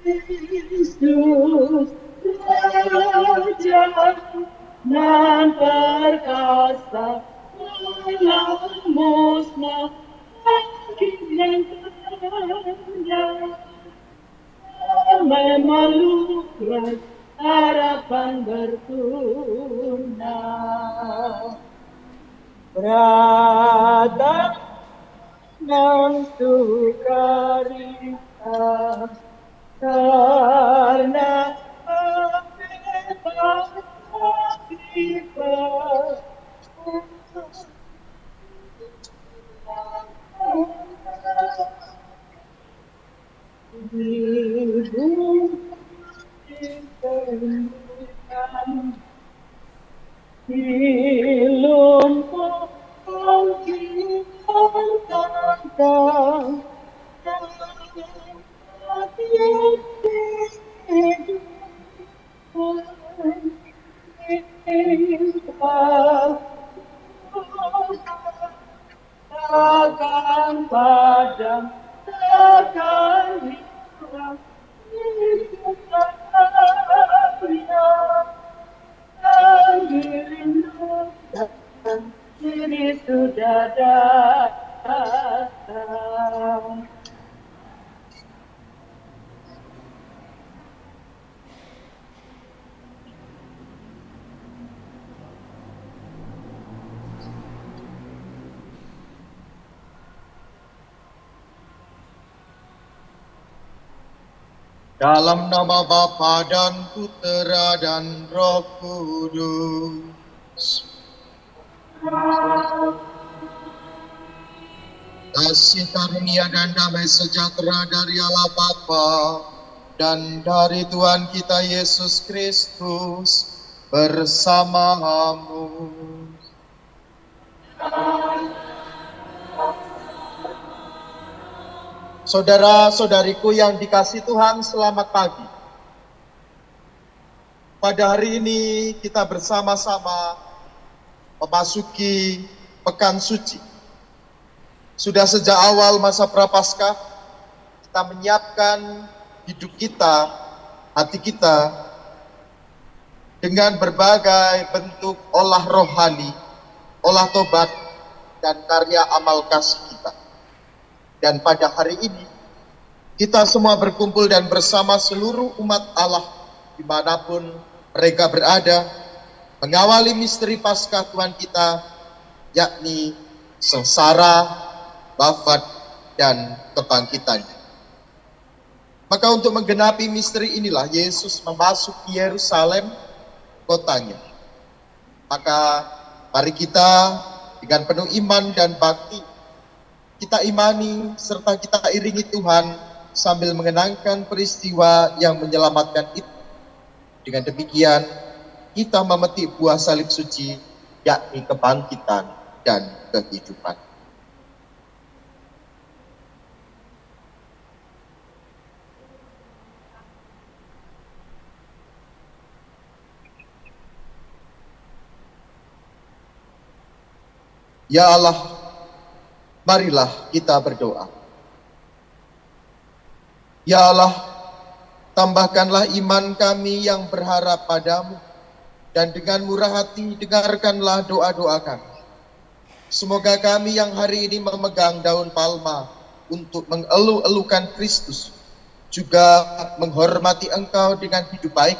Kristus Raja nan perkasa dalam musnah bangkit yang tanda memelukkan harapan bertuna berada dalam sukacita karena bebas kita hidup ditemukan di lumpur kita tantang takkan padam, takkan hilang, hidup bahagia, dan dirindukan, diri sudah datang. Dalam nama Bapa dan Putera dan Roh Kudus. Kasih karunia dan damai sejahtera dari Allah Bapa dan dari Tuhan kita Yesus Kristus bersamamu. Saudara-saudariku yang dikasihi Tuhan, selamat pagi. Pada hari ini kita bersama-sama memasuki Pekan Suci. Sudah sejak awal masa Prapaskah, kita menyiapkan hidup kita, hati kita, dengan berbagai bentuk olah rohani, olah tobat, dan karya amal kasih kita. Dan pada hari ini, kita semua berkumpul dan bersama seluruh umat Allah dimanapun mereka berada, mengawali misteri Paskah Tuhan kita, yakni sengsara, wafat, dan kebangkitannya. Maka untuk menggenapi misteri inilah Yesus memasuki Yerusalem, kotanya. Maka mari kita dengan penuh iman dan bakti, kita imani serta kita iringi Tuhan sambil mengenangkan peristiwa yang menyelamatkan itu. Dengan demikian, kita memetik buah salib suci, yakni kebangkitan dan kehidupan. Ya Allah, marilah kita berdoa. Ya Allah, tambahkanlah iman kami yang berharap padamu, dan dengan murah hati dengarkanlah doa-doa kami. Semoga kami yang hari ini memegang daun palma untuk mengeluh-elukan Kristus, juga menghormati Engkau dengan hidup baik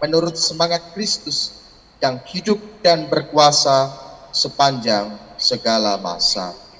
menurut semangat Kristus yang hidup dan berkuasa sepanjang segala masa.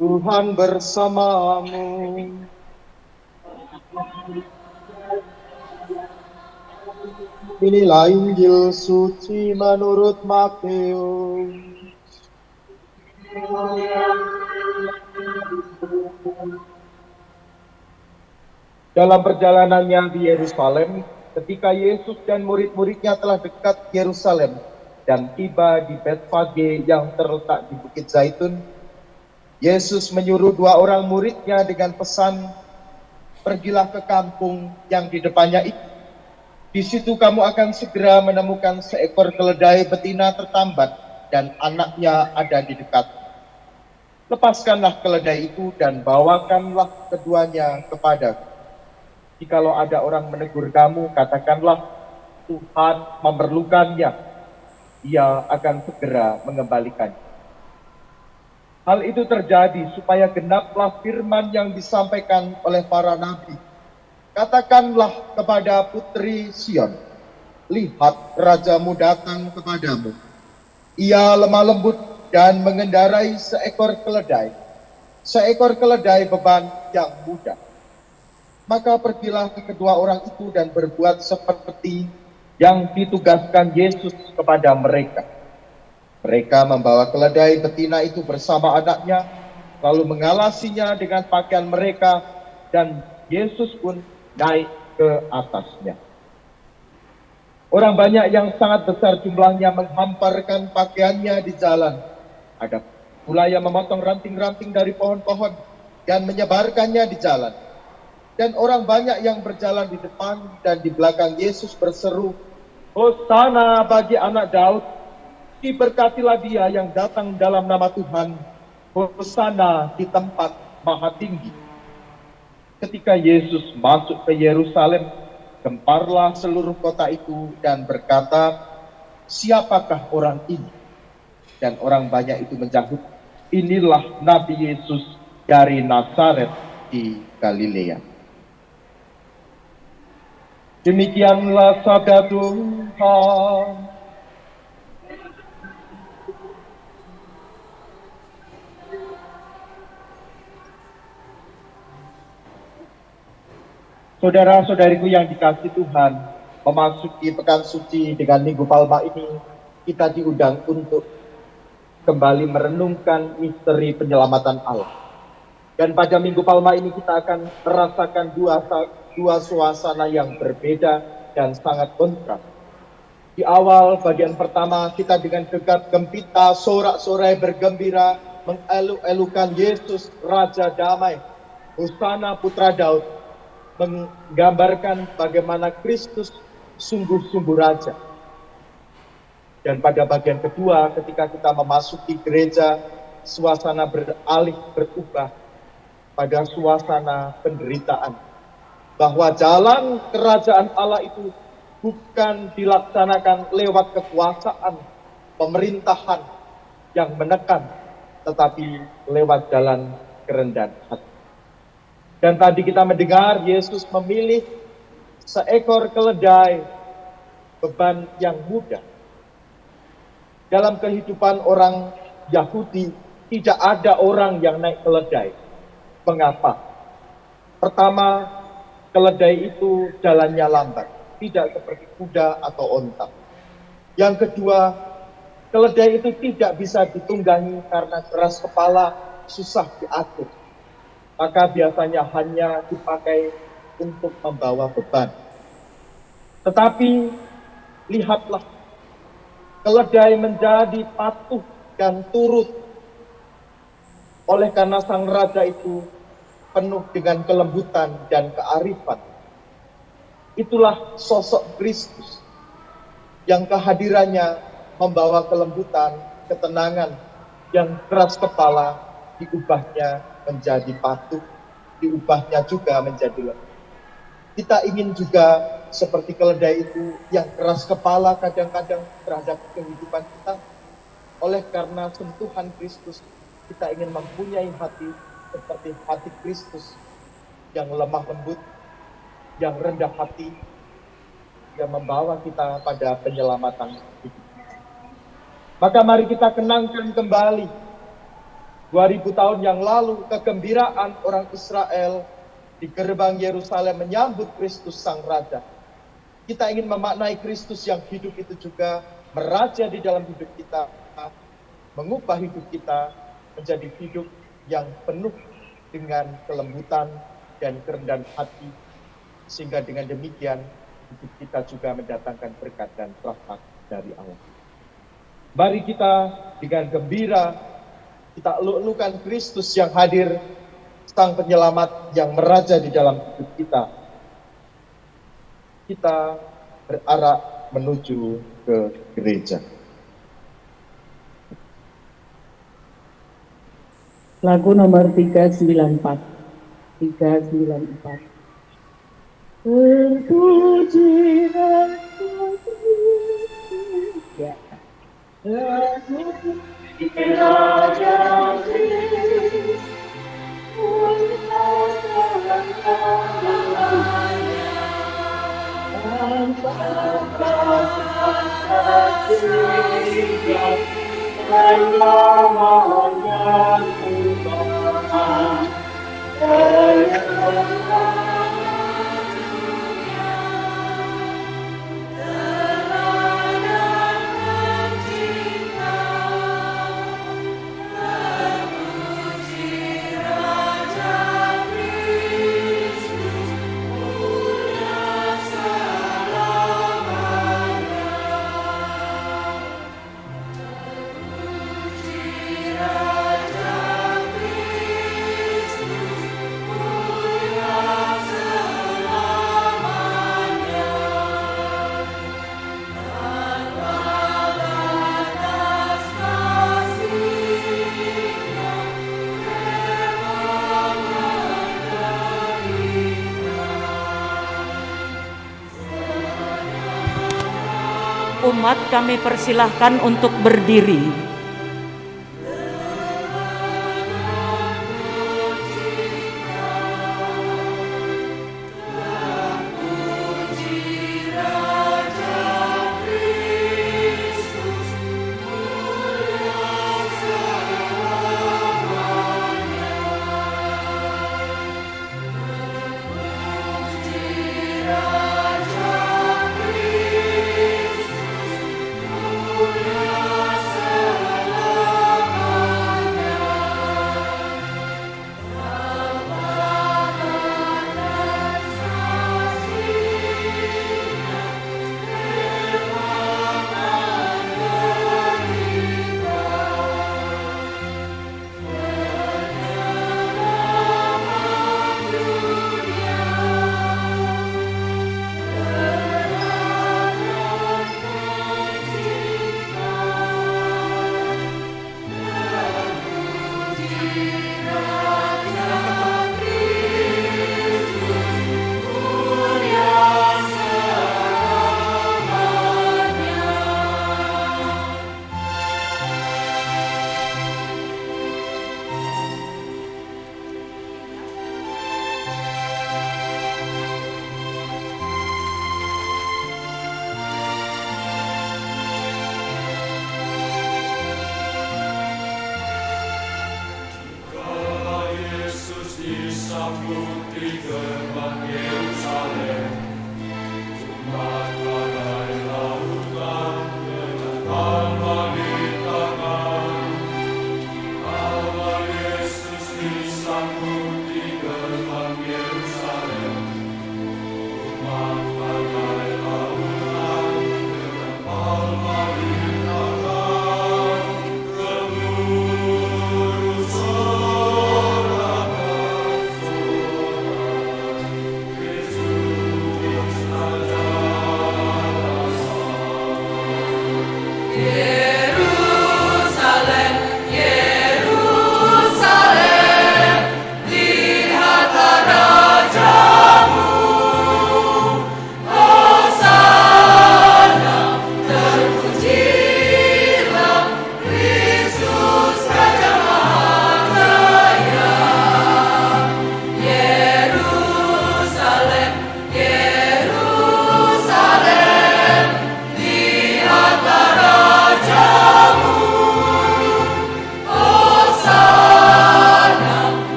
Tuhan bersamamu. Inilah Injil suci menurut Matius. Dalam perjalanannya di Yerusalem, ketika Yesus dan murid-muridnya telah dekat Yerusalem dan tiba di Betfage yang terletak di Bukit Zaitun, Yesus menyuruh 2 orang muridnya dengan pesan, "Pergilah ke kampung yang di depannya itu. Di situ kamu akan segera menemukan seekor keledai betina tertambat dan anaknya ada di dekat. Lepaskanlah keledai itu dan bawakanlah keduanya kepadaku. Jikalau ada orang menegur kamu, katakanlah, Tuhan memerlukannya. Ia akan segera mengembalikannya." Hal itu terjadi supaya genaplah firman yang disampaikan oleh para nabi. "Katakanlah kepada putri Sion, lihat rajamu datang kepadamu. Ia lemah lembut dan mengendarai seekor keledai beban yang mudah." Maka pergilah ke kedua orang itu dan berbuat seperti yang ditugaskan Yesus kepada mereka. Mereka membawa keledai betina itu bersama anaknya, lalu mengalasinya dengan pakaian mereka, dan Yesus pun naik ke atasnya. Orang banyak yang sangat besar jumlahnya menghamparkan pakaiannya di jalan. Ada pula yang memotong ranting-ranting dari pohon-pohon dan menyebarkannya di jalan. Dan orang banyak yang berjalan di depan dan di belakang Yesus berseru, "Hosana bagi anak Daud, diberkatilah dia yang datang dalam nama Tuhan, Hosana di tempat maha tinggi." Ketika Yesus masuk ke Yerusalem, gemparlah seluruh kota itu dan berkata, "Siapakah orang ini?" Dan orang banyak itu menjawab, "Inilah Nabi Yesus dari Nazaret di Galilea." Demikianlah sabda Tuhan. Saudara-saudariku yang dikasihi Tuhan, memasuki pekan suci dengan Minggu Palma ini, kita diundang untuk kembali merenungkan misteri penyelamatan Allah. Dan pada Minggu Palma ini kita akan merasakan dua suasana yang berbeda dan sangat kontras. Di awal bagian pertama kita dengan gegap gempita, sorak-sorai bergembira mengeluk-elukan Yesus Raja Damai, Hosana Putra Daud, menggambarkan bagaimana Kristus sungguh-sungguh Raja. Dan pada bagian kedua ketika kita memasuki gereja, suasana berubah pada suasana penderitaan. Bahwa jalan kerajaan Allah itu bukan dilaksanakan lewat kekuasaan, pemerintahan yang menekan, tetapi lewat jalan kerendahan hati. Dan tadi kita mendengar Yesus memilih seekor keledai beban yang mudah. Dalam kehidupan orang Yahudi, tidak ada orang yang naik keledai. Mengapa? Pertama, keledai itu jalannya lambat, tidak seperti kuda atau onta. Yang kedua, keledai itu tidak bisa ditunggangi karena keras kepala, susah diatur. Maka biasanya hanya dipakai untuk membawa beban. Tetapi lihatlah, keledai menjadi patuh dan turut. Oleh karena sang raja itu penuh dengan kelembutan dan kearifan. Itulah sosok Kristus yang kehadirannya membawa kelembutan, ketenangan, yang keras kepala diubahnya menjadi patuh, diubahnya juga menjadi lembut. Kita ingin juga seperti keledai itu yang keras kepala kadang-kadang terhadap kehidupan kita. Oleh karena sentuhan Kristus, kita ingin mempunyai hati seperti hati Kristus yang lemah lembut, yang rendah hati, yang membawa kita pada penyelamatan hidup. Maka mari kita kenangkan kembali 2000 tahun yang lalu, kegembiraan orang Israel di gerbang Yerusalem menyambut Kristus Sang Raja. Kita ingin memaknai Kristus yang hidup itu juga meraja di dalam hidup kita, mengubah hidup kita menjadi hidup yang penuh dengan kelembutan dan kerendahan hati, sehingga dengan demikian hidup kita juga mendatangkan berkat dan rahmat dari Allah. Mari kita dengan gembira kita eluk-elukan Kristus yang hadir, Sang Penyelamat yang meraja di dalam hidup kita. Kita berarak menuju ke gereja. Lagu nomor 394. 394. Terpujilah ya. Raja Kristus, umat kami persilahkan untuk berdiri. Mulia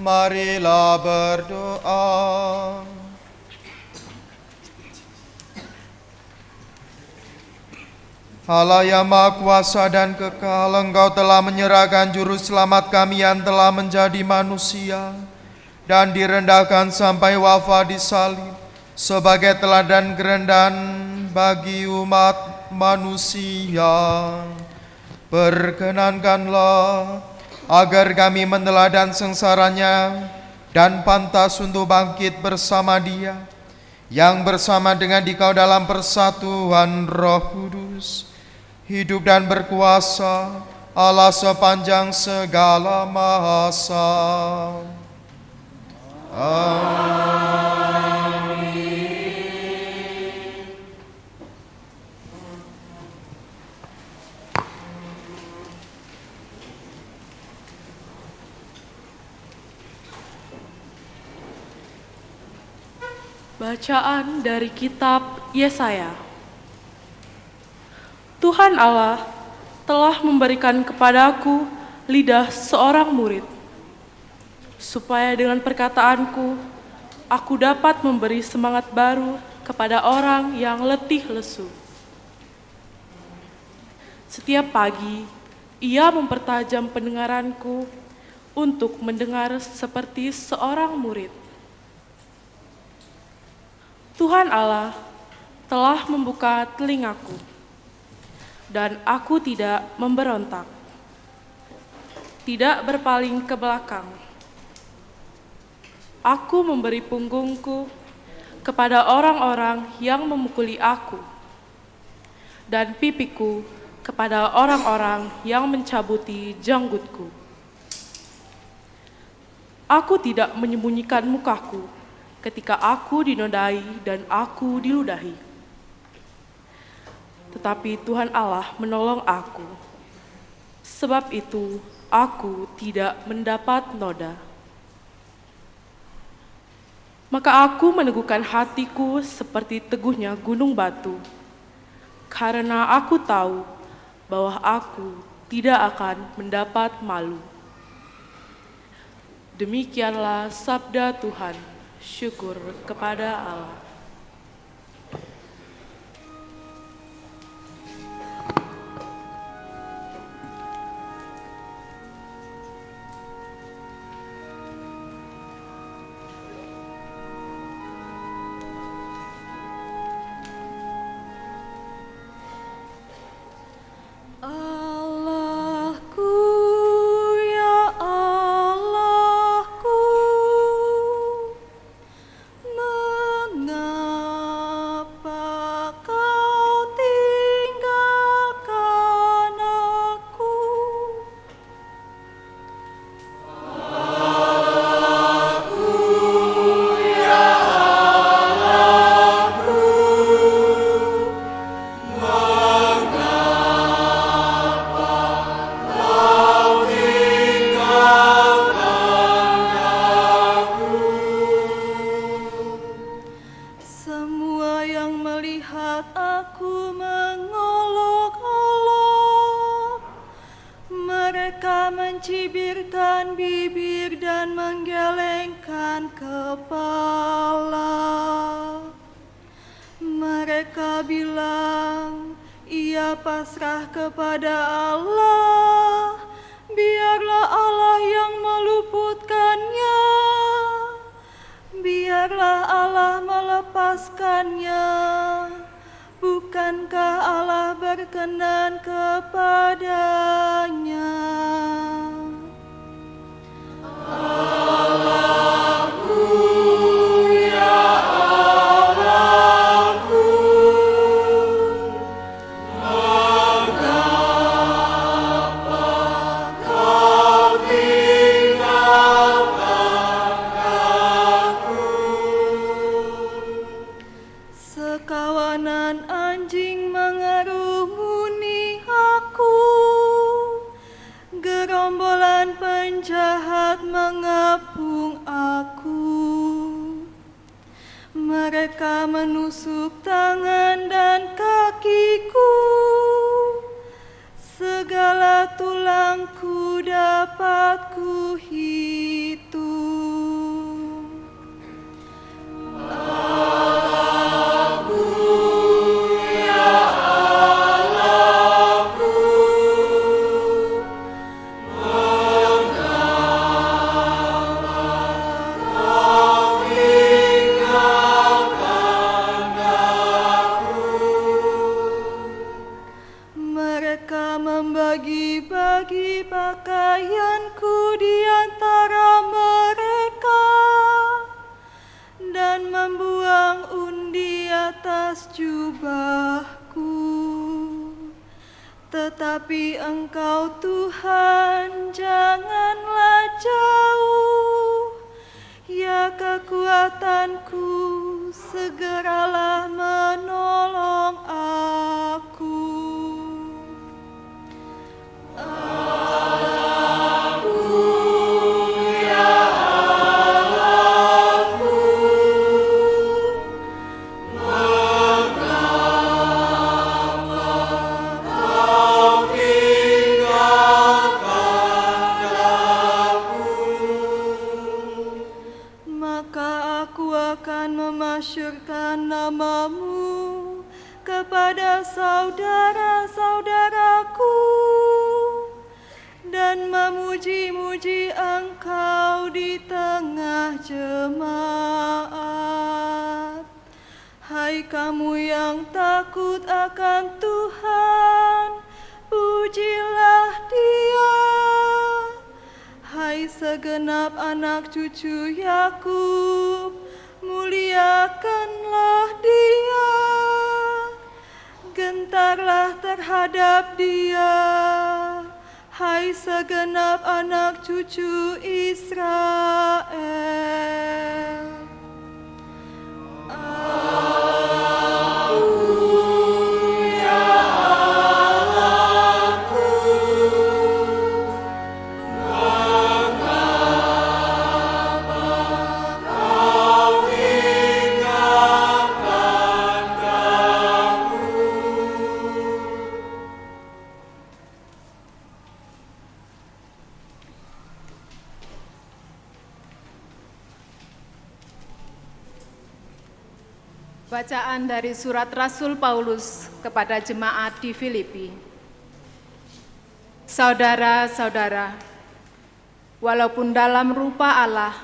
Marilah berdoa. Allah yang Maha Kuasa dan Kekal, Engkau telah menyerahkan juru selamat kami yang telah menjadi manusia dan direndahkan sampai wafat di salib sebagai teladan kerendahan bagi umat manusia. Perkenankanlah agar kami meneladani sengsaranya dan pantas untuk bangkit bersama Dia, yang bersama dengan Dikau dalam persatuan Roh Kudus, hidup dan berkuasa Allah sepanjang segala masa. Amin. Bacaan dari kitab Yesaya. Tuhan Allah telah memberikan kepadaku lidah seorang murid, supaya dengan perkataanku aku dapat memberi semangat baru kepada orang yang letih lesu. Setiap pagi ia mempertajam pendengaranku untuk mendengar seperti seorang murid. Tuhan Allah telah membuka telingaku, dan aku tidak memberontak, tidak berpaling ke belakang. Aku memberi punggungku kepada orang-orang yang memukuli aku, dan pipiku kepada orang-orang yang mencabuti janggutku. Aku tidak menyembunyikan mukaku ketika aku dinodai dan aku diludahi. Tetapi Tuhan Allah menolong aku. Sebab itu aku tidak mendapat noda. Maka aku meneguhkan hatiku seperti teguhnya gunung batu, karena aku tahu bahwa aku tidak akan mendapat malu. Demikianlah sabda Tuhan. Syukur kepada Allah. Mereka mencibirkan bibir dan menggelengkan kepala. Mereka bilang, ia pasrah kepada Allah, biarlah Allah yang meluputkannya, biarlah Allah melepaskannya. Bukankah Allah berkenan kepadanya? Sekawanan anjing mengerumuni aku, gerombolan penjahat mengepung aku. Mereka menusuk tangan dan kakiku, segala tulangku dapat kuhitung. Mereka membagi-bagi pakaianku di antara mereka dan membuang undi atas jubahku. Tetapi Engkau Tuhan janganlah jauh, ya kekuatanku, segeralah menolong aku. Maka aku akan memasyurkan namamu kepada saudara-saudaraku dan memuji-muji Engkau di tengah jemaat. Hai kamu yang takut akan Tuhan, pujilah Dia. Hai segenap anak cucu Yakub, muliakanlah Dia. Gentarlah terhadap Dia, hai segenap anak cucu Israel. Bacaan dari surat Rasul Paulus kepada jemaat di Filipi. Saudara-saudara, walaupun dalam rupa Allah,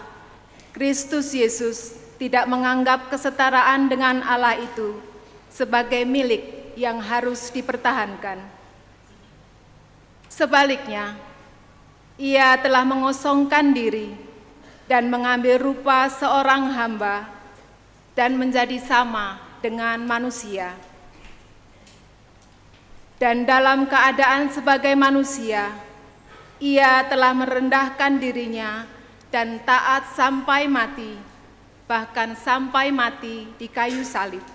Kristus Yesus tidak menganggap kesetaraan dengan Allah itu sebagai milik yang harus dipertahankan. Sebaliknya, Ia telah mengosongkan diri dan mengambil rupa seorang hamba dan menjadi sama dengan manusia. Dan dalam keadaan sebagai manusia, Ia telah merendahkan dirinya dan taat sampai mati, bahkan sampai mati di kayu salib.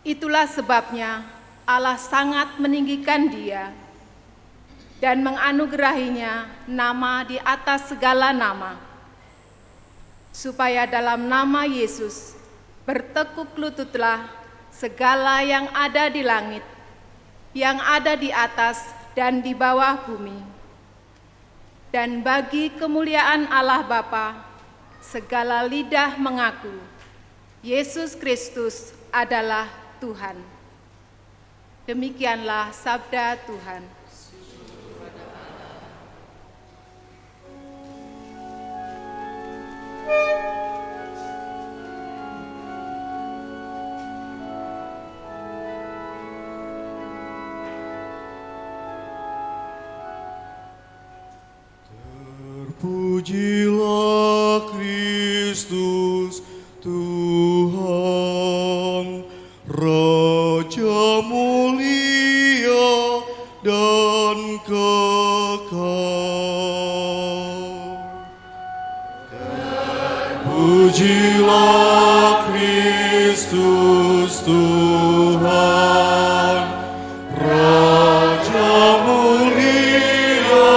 Itulah sebabnya Allah sangat meninggikan Dia dan menganugerahinya nama di atas segala nama, supaya dalam nama Yesus bertekuk lututlah segala yang ada di langit, yang ada di atas dan di bawah bumi. Dan bagi kemuliaan Allah Bapa, segala lidah mengaku Yesus Kristus adalah Tuhan. Demikianlah sabda Tuhan. Terpujilah Kristus Tuhan, Raja mulia dan kekal. Terpujilah Kristus Tuhan, Raja mulia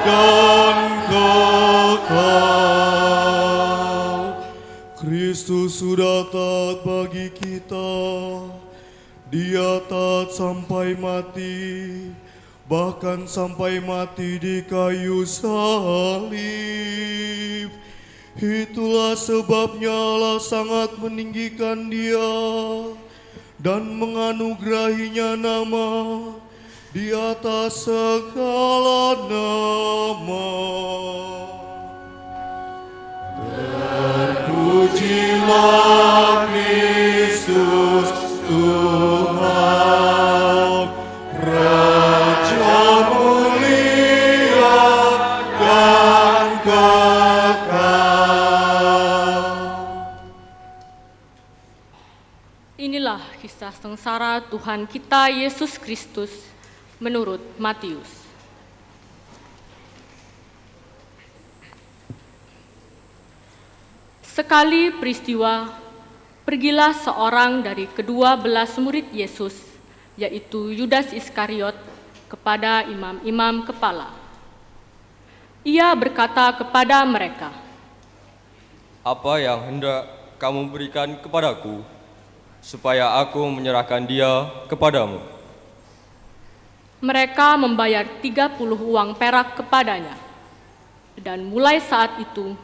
dan kekal. Kristus sudah taat bagi kita, Dia taat sampai mati, bahkan sampai mati di kayu salib. Itulah sebabnya Allah sangat meninggikan Dia dan menganugerahinya nama di atas segala nama. Terpujilah Kristus Tuhan, Raja mulia dan kekal. Inilah kisah sengsara Tuhan kita Yesus Kristus menurut Matius. Sekali peristiwa, pergilah seorang dari kedua-belas murid Yesus, yaitu Yudas Iskariot, kepada imam-imam kepala. Ia berkata kepada mereka, "Apa yang hendak kamu berikan kepadaku, supaya aku menyerahkan dia kepadamu?" Mereka membayar 30 uang perak kepadanya. Dan mulai saat itu,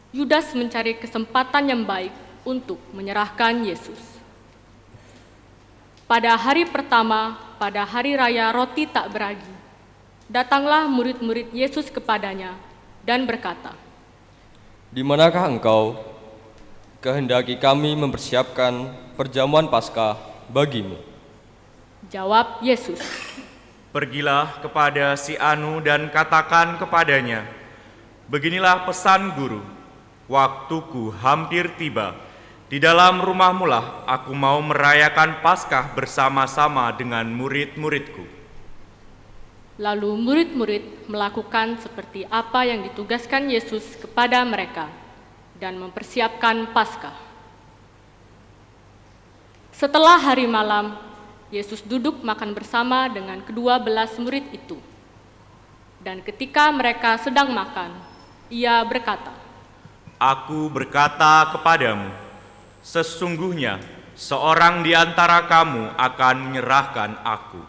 Yudas mencari kesempatan yang baik untuk menyerahkan Yesus. Pada hari pertama, pada hari raya roti tak beragi, datanglah murid-murid Yesus kepadanya dan berkata, "Di manakah engkau? Kehendaki kami mempersiapkan perjamuan Paskah bagimu." Jawab Yesus, "Pergilah kepada si Anu dan katakan kepadanya, beginilah pesan guru, waktuku hampir tiba. Di dalam rumahmu lah aku mau merayakan Paskah bersama-sama dengan murid-muridku." Lalu murid-murid melakukan seperti apa yang ditugaskan Yesus kepada mereka dan mempersiapkan Paskah. Setelah hari malam, Yesus duduk makan bersama dengan kedua-belas murid itu. Dan ketika mereka sedang makan, Ia berkata, "Aku berkata kepadamu, sesungguhnya seorang di antara kamu akan menyerahkan aku."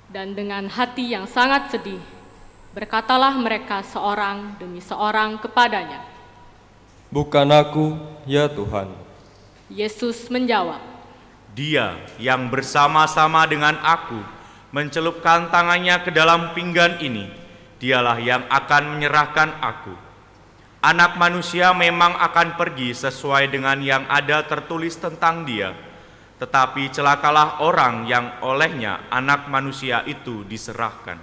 Dan dengan hati yang sangat sedih, berkatalah mereka seorang demi seorang kepadanya, "Bukan aku, ya Tuhan." Yesus menjawab, "Dia yang bersama-sama dengan aku mencelupkan tangannya ke dalam pinggan ini, dialah yang akan menyerahkan aku. Anak manusia memang akan pergi sesuai dengan yang ada tertulis tentang dia, tetapi celakalah orang yang olehnya anak manusia itu diserahkan.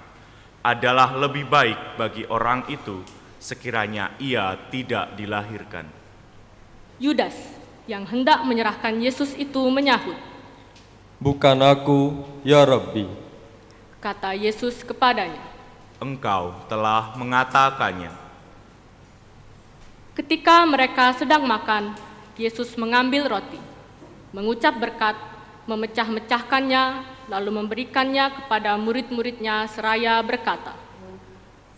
Adalah lebih baik bagi orang itu sekiranya ia tidak dilahirkan." Yudas yang hendak menyerahkan Yesus itu menyahut, "Bukan aku, ya Rabbi." Kata Yesus kepadanya, "Engkau telah mengatakannya." Ketika mereka sedang makan, Yesus mengambil roti, mengucap berkat, memecah-mecahkannya, lalu memberikannya kepada murid-muridnya seraya berkata,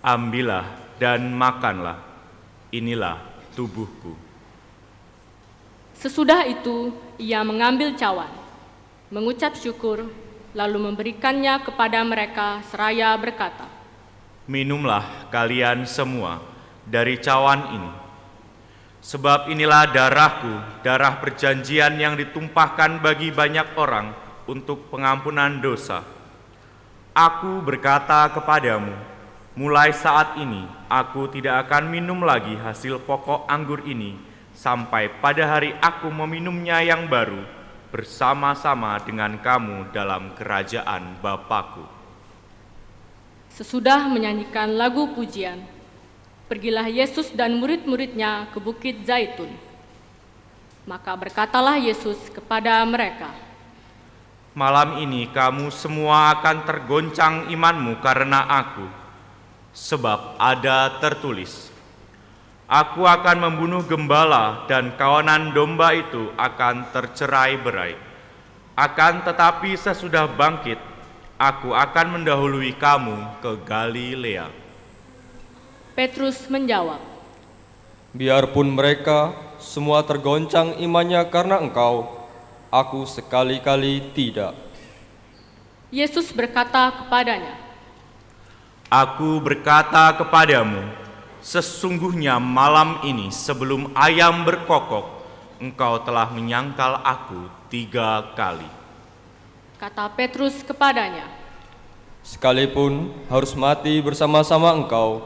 "Ambillah dan makanlah, inilah tubuhku." Sesudah itu, Ia mengambil cawan, mengucap syukur, lalu memberikannya kepada mereka seraya berkata, "Minumlah kalian semua dari cawan ini. Sebab inilah darahku, darah perjanjian yang ditumpahkan bagi banyak orang untuk pengampunan dosa. Aku berkata kepadamu, mulai saat ini aku tidak akan minum lagi hasil pokok anggur ini sampai pada hari aku meminumnya yang baru bersama-sama dengan kamu dalam kerajaan Bapa-Ku. Sesudah menyanyikan lagu pujian, pergilah Yesus dan murid-muridnya ke Bukit Zaitun. Maka berkatalah Yesus kepada mereka, malam ini kamu semua akan tergoncang imanmu karena aku, sebab ada tertulis, aku akan membunuh gembala dan kawanan domba itu akan tercerai-berai. Akan tetapi sesudah bangkit, aku akan mendahului kamu ke Galilea. Petrus menjawab, Biarpun mereka semua tergoncang imannya karena engkau, aku sekali-kali tidak. Yesus berkata kepadanya, Aku berkata kepadamu, sesungguhnya malam ini sebelum ayam berkokok, engkau telah menyangkal aku 3 kali. Kata Petrus kepadanya, Sekalipun harus mati bersama-sama engkau,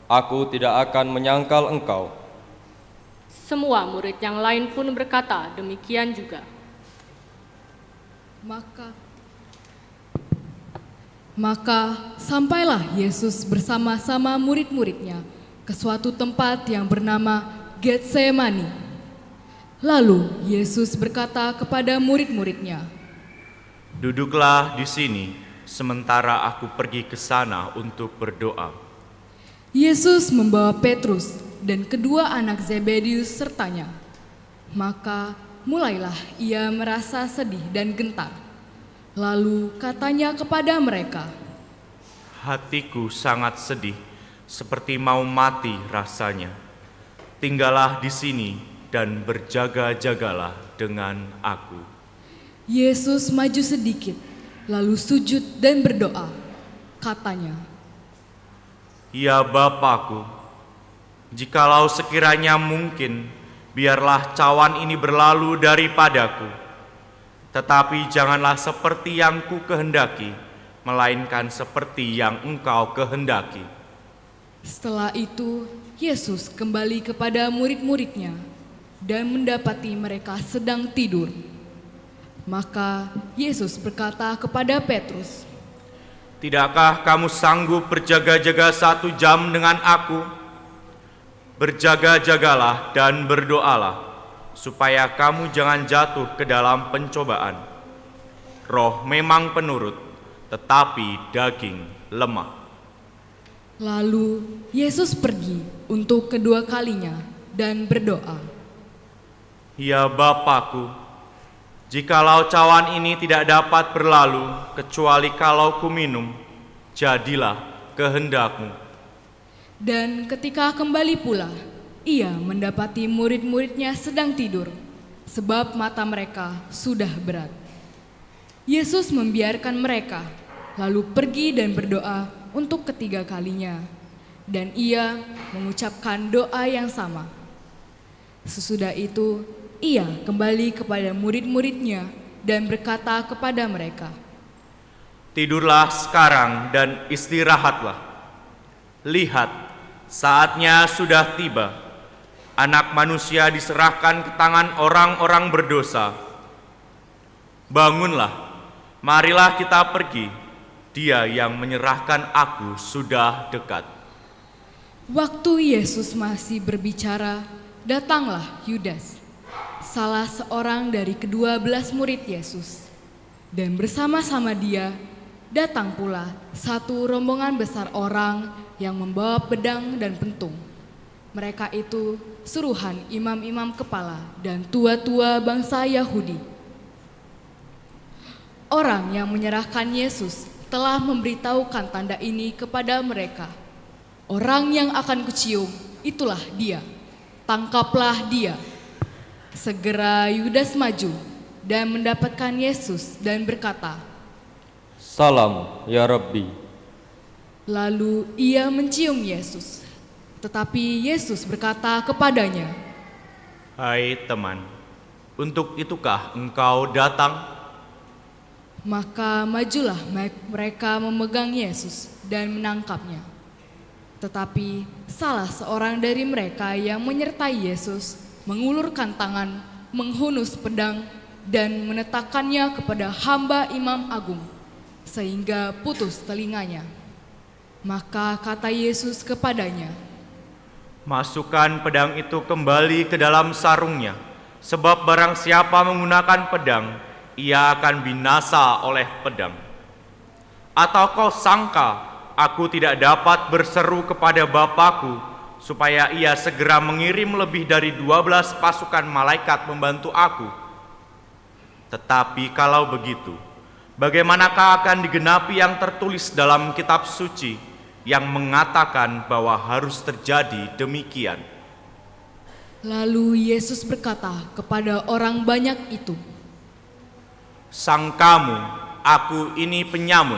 aku tidak akan menyangkal engkau. semua murid yang lain pun berkata demikian juga. Maka sampailah Yesus bersama-sama murid-muridnya ke suatu tempat yang bernama Getsemani. Lalu Yesus berkata kepada murid-muridnya, Duduklah di sini, sementara aku pergi ke sana untuk berdoa. Yesus membawa Petrus dan kedua anak Zebedius sertanya. Maka mulailah ia merasa sedih dan gentar. Lalu katanya kepada mereka, Hatiku sangat sedih, seperti mau mati rasanya. Tinggallah di sini dan berjaga-jagalah dengan aku. Yesus maju sedikit, lalu sujud dan berdoa. Katanya, Ya Bapa-Ku, jikalau sekiranya mungkin, biarlah cawan ini berlalu daripadaku. Tetapi janganlah seperti yang ku kehendaki, melainkan seperti yang Engkau kehendaki. Setelah itu, Yesus kembali kepada murid-muridnya dan mendapati mereka sedang tidur. Maka Yesus berkata kepada Petrus, Tidakkah kamu sanggup berjaga-jaga 1 jam dengan aku? Berjaga-jagalah dan berdoalah, supaya kamu jangan jatuh ke dalam pencobaan. Roh memang penurut, tetapi daging lemah. Lalu Yesus pergi untuk kedua kalinya dan berdoa, Ya Bapa-Ku, jikalau cawan ini tidak dapat berlalu, kecuali kalau ku minum, jadilah kehendak-Mu. Dan ketika kembali pula, ia mendapati murid-muridnya sedang tidur, sebab mata mereka sudah berat. Yesus membiarkan mereka, lalu pergi dan berdoa untuk ketiga kalinya, dan ia mengucapkan doa yang sama. Sesudah itu, ia kembali kepada murid-muridnya dan berkata kepada mereka, Tidurlah sekarang dan istirahatlah. Lihat, saatnya sudah tiba. Anak manusia diserahkan ke tangan orang-orang berdosa. Bangunlah, marilah kita pergi. Dia yang menyerahkan aku sudah dekat. Waktu Yesus masih berbicara, datanglah Yudas, salah seorang dari ke-12 murid Yesus. Dan bersama-sama dia, datang pula satu rombongan besar orang yang membawa pedang dan pentung. Mereka itu suruhan imam-imam kepala dan tua-tua bangsa Yahudi. Orang yang menyerahkan Yesus telah memberitahukan tanda ini kepada mereka. Orang yang akan kucium, itulah dia. Tangkaplah dia. Segera Yudas maju dan mendapatkan Yesus dan berkata, Salam, ya Rabbi. Lalu ia mencium Yesus. Tetapi Yesus berkata kepadanya, Hai teman, untuk itukah engkau datang? Maka majulah mereka memegang Yesus dan menangkapnya. Tetapi salah seorang dari mereka yang menyertai Yesus mengulurkan tangan, menghunus pedang, dan menetakkannya kepada hamba Imam Agung, sehingga putus telinganya. Maka kata Yesus kepadanya, Masukkan pedang itu kembali ke dalam sarungnya, sebab barang siapa menggunakan pedang, ia akan binasa oleh pedang. Atau kau sangka aku tidak dapat berseru kepada Bapakku, supaya ia segera mengirim lebih dari 12 pasukan malaikat membantu aku? Tetapi kalau begitu, bagaimanakah akan digenapi yang tertulis dalam kitab suci, yang mengatakan bahwa harus terjadi demikian? Lalu Yesus berkata kepada orang banyak itu, Sangkamu aku ini penyamun,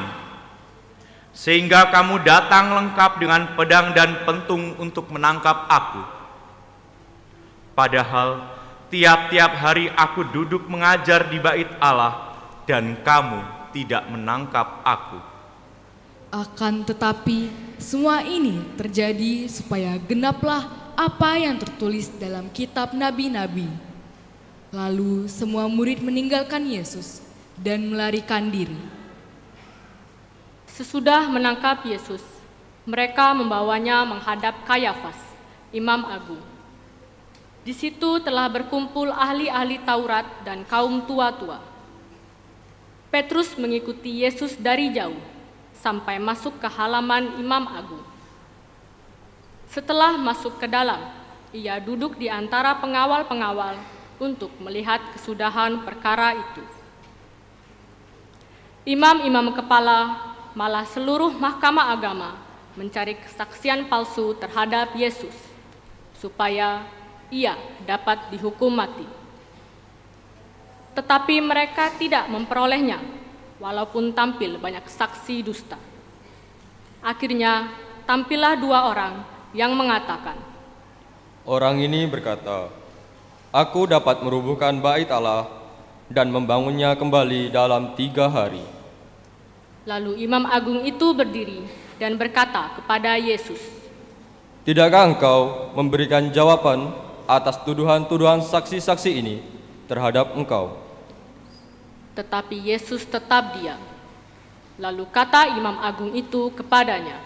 sehingga kamu datang lengkap dengan pedang dan pentung untuk menangkap aku. Padahal tiap-tiap hari aku duduk mengajar di bait Allah, dan kamu tidak menangkap aku. akan tetapi semua ini terjadi supaya genaplah apa yang tertulis dalam kitab nabi-nabi. Lalu semua murid meninggalkan Yesus dan melarikan diri. Sesudah menangkap Yesus, mereka membawanya menghadap Kayafas, Imam Agung. Di situ telah berkumpul ahli-ahli Taurat dan kaum tua-tua. Petrus mengikuti Yesus dari jauh sampai masuk ke halaman Imam Agung. Setelah masuk ke dalam, ia duduk di antara pengawal-pengawal untuk melihat kesudahan perkara itu. Imam-imam kepala, malah seluruh mahkamah agama mencari kesaksian palsu terhadap Yesus, supaya ia dapat dihukum mati. Tetapi mereka tidak memperolehnya, walaupun tampil banyak saksi dusta. Akhirnya tampillah 2 orang yang mengatakan, Orang ini berkata, Aku dapat merubuhkan bait Allah dan membangunnya kembali dalam 3 hari. Lalu Imam Agung itu berdiri dan berkata kepada Yesus, Tidakkah engkau memberikan jawaban atas tuduhan-tuduhan saksi-saksi ini terhadap engkau? Tetapi Yesus tetap diam. Lalu kata Imam Agung itu kepadanya,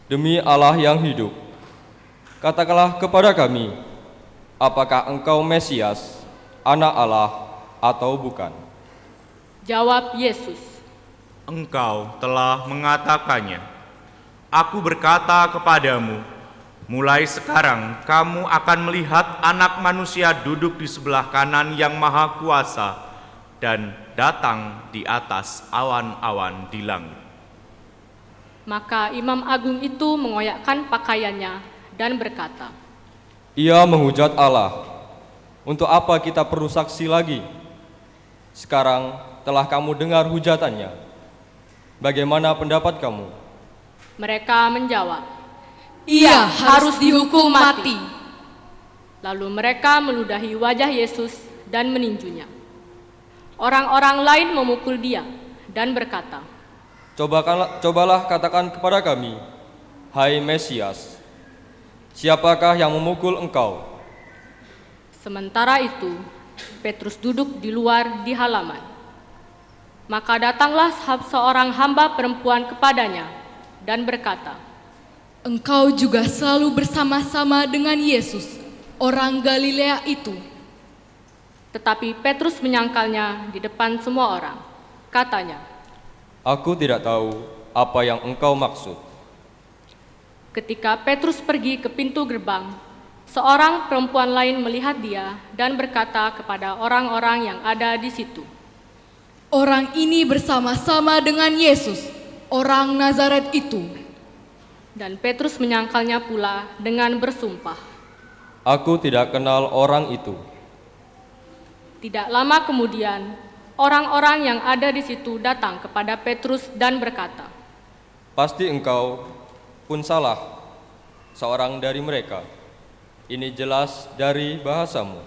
Demi Allah yang hidup, katakanlah kepada kami, apakah engkau Mesias, anak Allah atau bukan? Jawab Yesus, Engkau telah mengatakannya. Aku berkata kepadamu, mulai sekarang kamu akan melihat Anak Manusia duduk di sebelah kanan Yang Maha Kuasa dan datang di atas awan-awan di langit. Maka Imam Agung itu mengoyakkan pakaiannya dan berkata, Ia menghujat Allah. Untuk apa kita perlu saksi lagi? Sekarang telah kamu dengar hujatannya. Bagaimana pendapat kamu? Mereka menjawab, Ia harus dihukum mati. Lalu mereka meludahi wajah Yesus dan meninjunya. Orang-orang lain memukul dia dan berkata, Cobalah katakan kepada kami, Hai Mesias, siapakah yang memukul engkau? Sementara itu, Petrus duduk di luar di halaman. Maka datanglah seorang hamba perempuan kepadanya dan berkata, Engkau juga selalu bersama-sama dengan Yesus, orang Galilea itu. Tetapi Petrus menyangkalnya di depan semua orang. Katanya, Aku tidak tahu apa yang engkau maksud. ketika Petrus pergi ke pintu gerbang, seorang perempuan lain melihat dia dan berkata kepada orang-orang yang ada di situ, Orang ini bersama-sama dengan Yesus, orang Nazaret itu. Dan Petrus menyangkalnya pula dengan bersumpah. Aku tidak kenal orang itu. Tidak lama kemudian, orang-orang yang ada di situ datang kepada Petrus dan berkata, Pasti engkau pun salah, seorang dari mereka. Ini jelas dari bahasamu.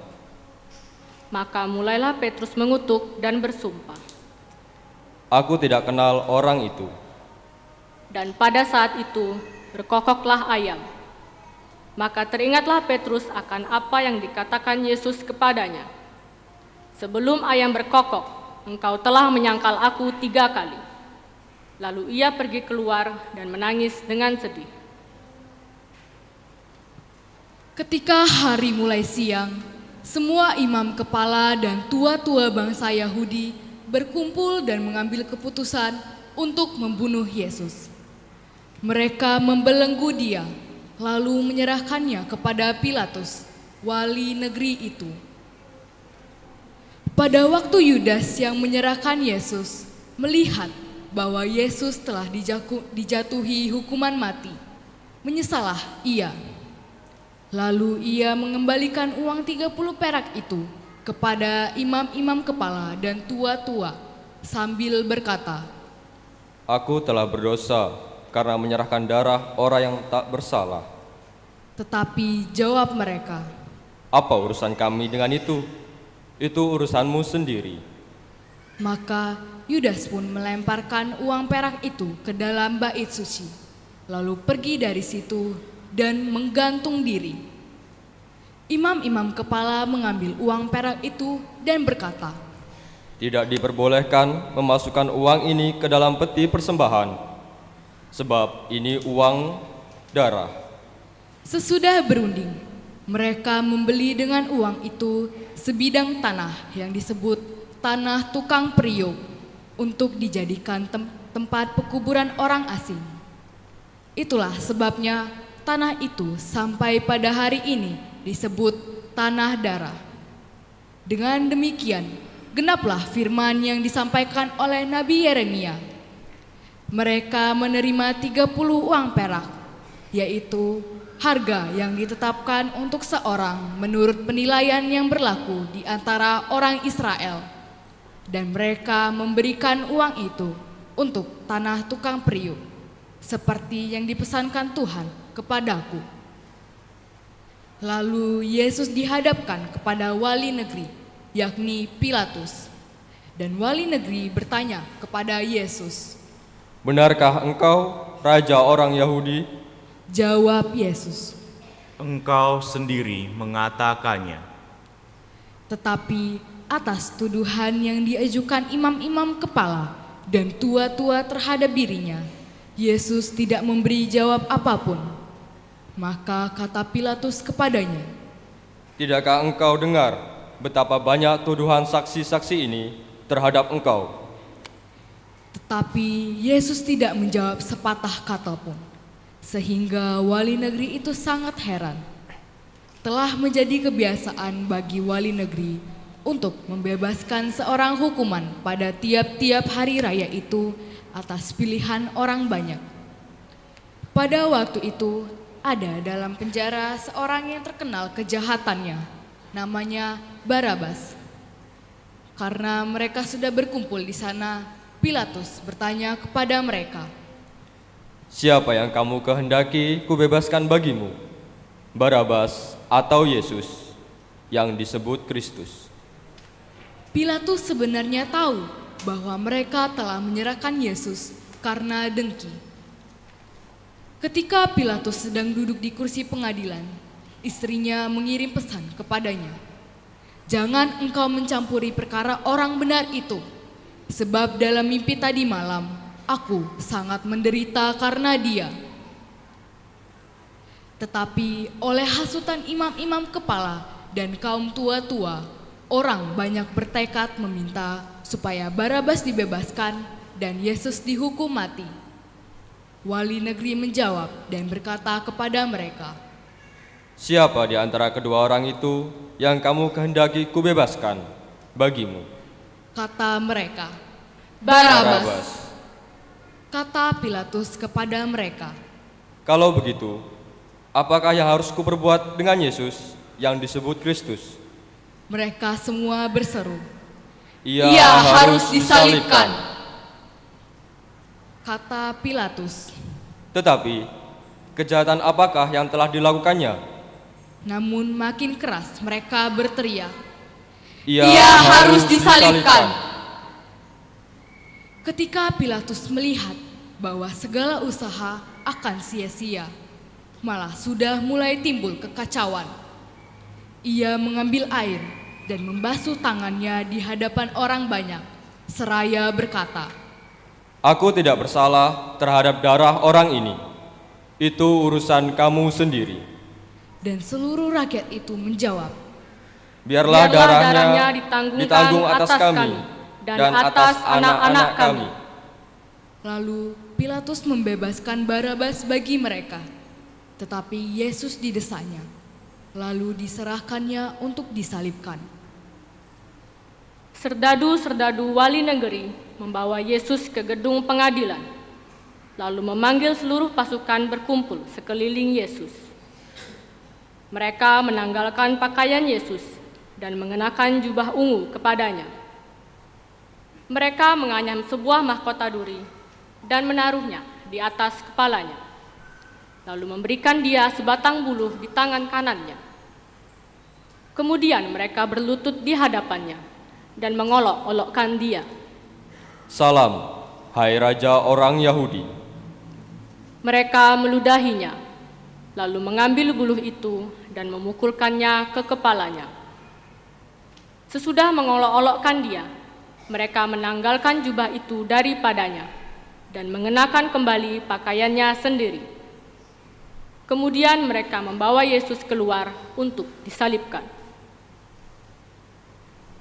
Maka mulailah Petrus mengutuk dan bersumpah. Aku tidak kenal orang itu. Dan pada saat itu berkokoklah ayam. Maka teringatlah Petrus akan apa yang dikatakan Yesus kepadanya. Sebelum ayam berkokok, engkau telah menyangkal aku 3 kali. Lalu ia pergi keluar dan menangis dengan sedih. Ketika hari mulai siang, semua imam kepala dan tua-tua bangsa Yahudi berkumpul dan mengambil keputusan untuk membunuh Yesus. Mereka membelenggu dia, lalu menyerahkannya kepada Pilatus, wali negeri itu. Pada waktu Yudas yang menyerahkan Yesus melihat bahwa Yesus telah dijatuhi hukuman mati, menyesalah ia. Lalu ia mengembalikan uang 30 perak itu kepada imam-imam kepala dan tua-tua sambil berkata, Aku telah berdosa karena menyerahkan darah orang yang tak bersalah. Tetapi jawab mereka, Apa urusan kami dengan itu? Itu urusanmu sendiri. Maka Yudas pun melemparkan uang perak itu ke dalam bait suci, lalu pergi dari situ dan menggantung diri. Imam-imam kepala mengambil uang perak itu dan berkata, Tidak diperbolehkan memasukkan uang ini ke dalam peti persembahan, sebab ini uang darah. Sesudah berunding, mereka membeli dengan uang itu sebidang tanah yang disebut tanah tukang periuk untuk dijadikan tempat pekuburan orang asing. Itulah sebabnya tanah itu sampai pada hari ini disebut tanah darah. Dengan demikian, genaplah firman yang disampaikan oleh Nabi Yeremia. Mereka menerima 30 uang perak, yaitu harga yang ditetapkan untuk seorang menurut penilaian yang berlaku di antara orang Israel. Dan mereka memberikan uang itu untuk tanah tukang periuk, seperti yang dipesankan Tuhan kepadaku. Lalu Yesus dihadapkan kepada wali negeri, yakni Pilatus. Dan wali negeri bertanya kepada Yesus, Benarkah engkau raja orang Yahudi? Jawab Yesus, Engkau sendiri mengatakannya. Tetapi atas tuduhan yang diajukan imam-imam kepala dan tua-tua terhadap dirinya, Yesus tidak memberi jawab apapun. Maka kata Pilatus kepadanya, Tidakkah engkau dengar betapa banyak tuduhan saksi-saksi ini terhadap engkau? Tetapi Yesus tidak menjawab sepatah kata pun, sehingga wali negeri itu sangat heran. Telah menjadi kebiasaan bagi wali negeri untuk membebaskan seorang hukuman pada tiap-tiap hari raya itu atas pilihan orang banyak. Pada waktu itu, ada dalam penjara seorang yang terkenal kejahatannya, namanya Barabas. Karena mereka sudah berkumpul di sana, Pilatus bertanya kepada mereka, Siapa yang kamu kehendaki kubebaskan bagimu? Barabas atau Yesus yang disebut Kristus? Pilatus sebenarnya tahu bahwa mereka telah menyerahkan Yesus karena dengki. Ketika Pilatus sedang duduk di kursi pengadilan, istrinya mengirim pesan kepadanya, Jangan engkau mencampuri perkara orang benar itu, sebab dalam mimpi tadi malam, aku sangat menderita karena dia. Tetapi oleh hasutan imam-imam kepala dan kaum tua-tua, orang banyak bertekad meminta supaya Barabas dibebaskan dan Yesus dihukum mati. Wali negeri menjawab dan berkata kepada mereka, Siapa di antara kedua orang itu yang kamu kehendaki kubebaskan bagimu? Kata mereka, Barabas. Kata Pilatus kepada mereka, Kalau begitu, apakah yang harus kuperbuat dengan Yesus yang disebut Kristus? Mereka semua berseru, Ia harus disalibkan. Kata Pilatus, Tetapi, kejahatan apakah yang telah dilakukannya? Namun makin keras mereka berteriak, Ia harus disalibkan. Ketika Pilatus melihat bahwa segala usaha akan sia-sia, malah sudah mulai timbul kekacauan, ia mengambil air dan membasuh tangannya di hadapan orang banyak, seraya berkata, Aku tidak bersalah terhadap darah orang ini. Itu urusan kamu sendiri. Dan seluruh rakyat itu menjawab, Biarlah darahnya ditanggung atas kami dan atas anak-anak kami. Lalu Pilatus membebaskan Barabas bagi mereka, tetapi Yesus didesanya, lalu diserahkannya untuk disalibkan. Serdadu-serdadu wali negeri membawa Yesus ke gedung pengadilan, lalu memanggil seluruh pasukan berkumpul sekeliling Yesus. Mereka menanggalkan pakaian Yesus dan mengenakan jubah ungu kepadanya. Mereka menganyam sebuah mahkota duri dan menaruhnya di atas kepalanya, lalu memberikan dia sebatang buluh di tangan kanannya. Kemudian mereka berlutut di hadapannya dan mengolok-olokkan dia. Salam, hai Raja orang Yahudi. Mereka meludahinya, lalu mengambil buluh itu dan memukulkannya ke kepalanya. Sesudah mengolok-olokkan dia, mereka menanggalkan jubah itu daripadanya dan mengenakan kembali pakaiannya sendiri. Kemudian mereka membawa Yesus keluar untuk disalibkan.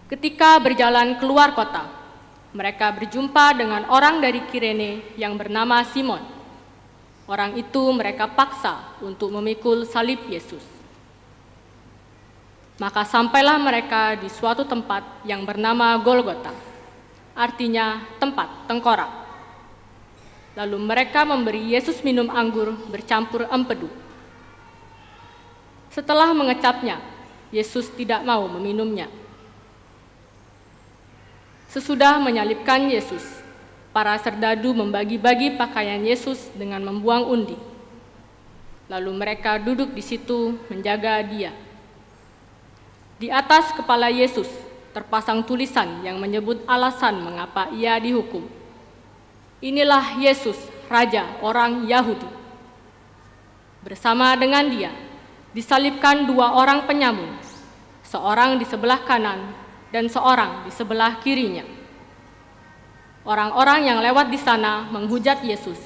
Ketika berjalan keluar kota, mereka berjumpa dengan orang dari Kirene yang bernama Simon. Orang itu mereka paksa untuk memikul salib Yesus. Maka sampailah mereka di suatu tempat yang bernama Golgota, artinya tempat tengkorak. Lalu mereka memberi Yesus minum anggur bercampur empedu. Setelah mengecapnya, Yesus tidak mau meminumnya. Sesudah menyalibkan Yesus, para serdadu membagi-bagi pakaian Yesus dengan membuang undi. Lalu mereka duduk di situ menjaga dia. Di atas kepala Yesus terpasang tulisan yang menyebut alasan mengapa ia dihukum. Inilah Yesus, Raja orang Yahudi. Bersama dengan dia disalibkan dua orang penyamun, seorang di sebelah kanan dan seorang di sebelah kirinya. Orang-orang yang lewat di sana menghujat Yesus,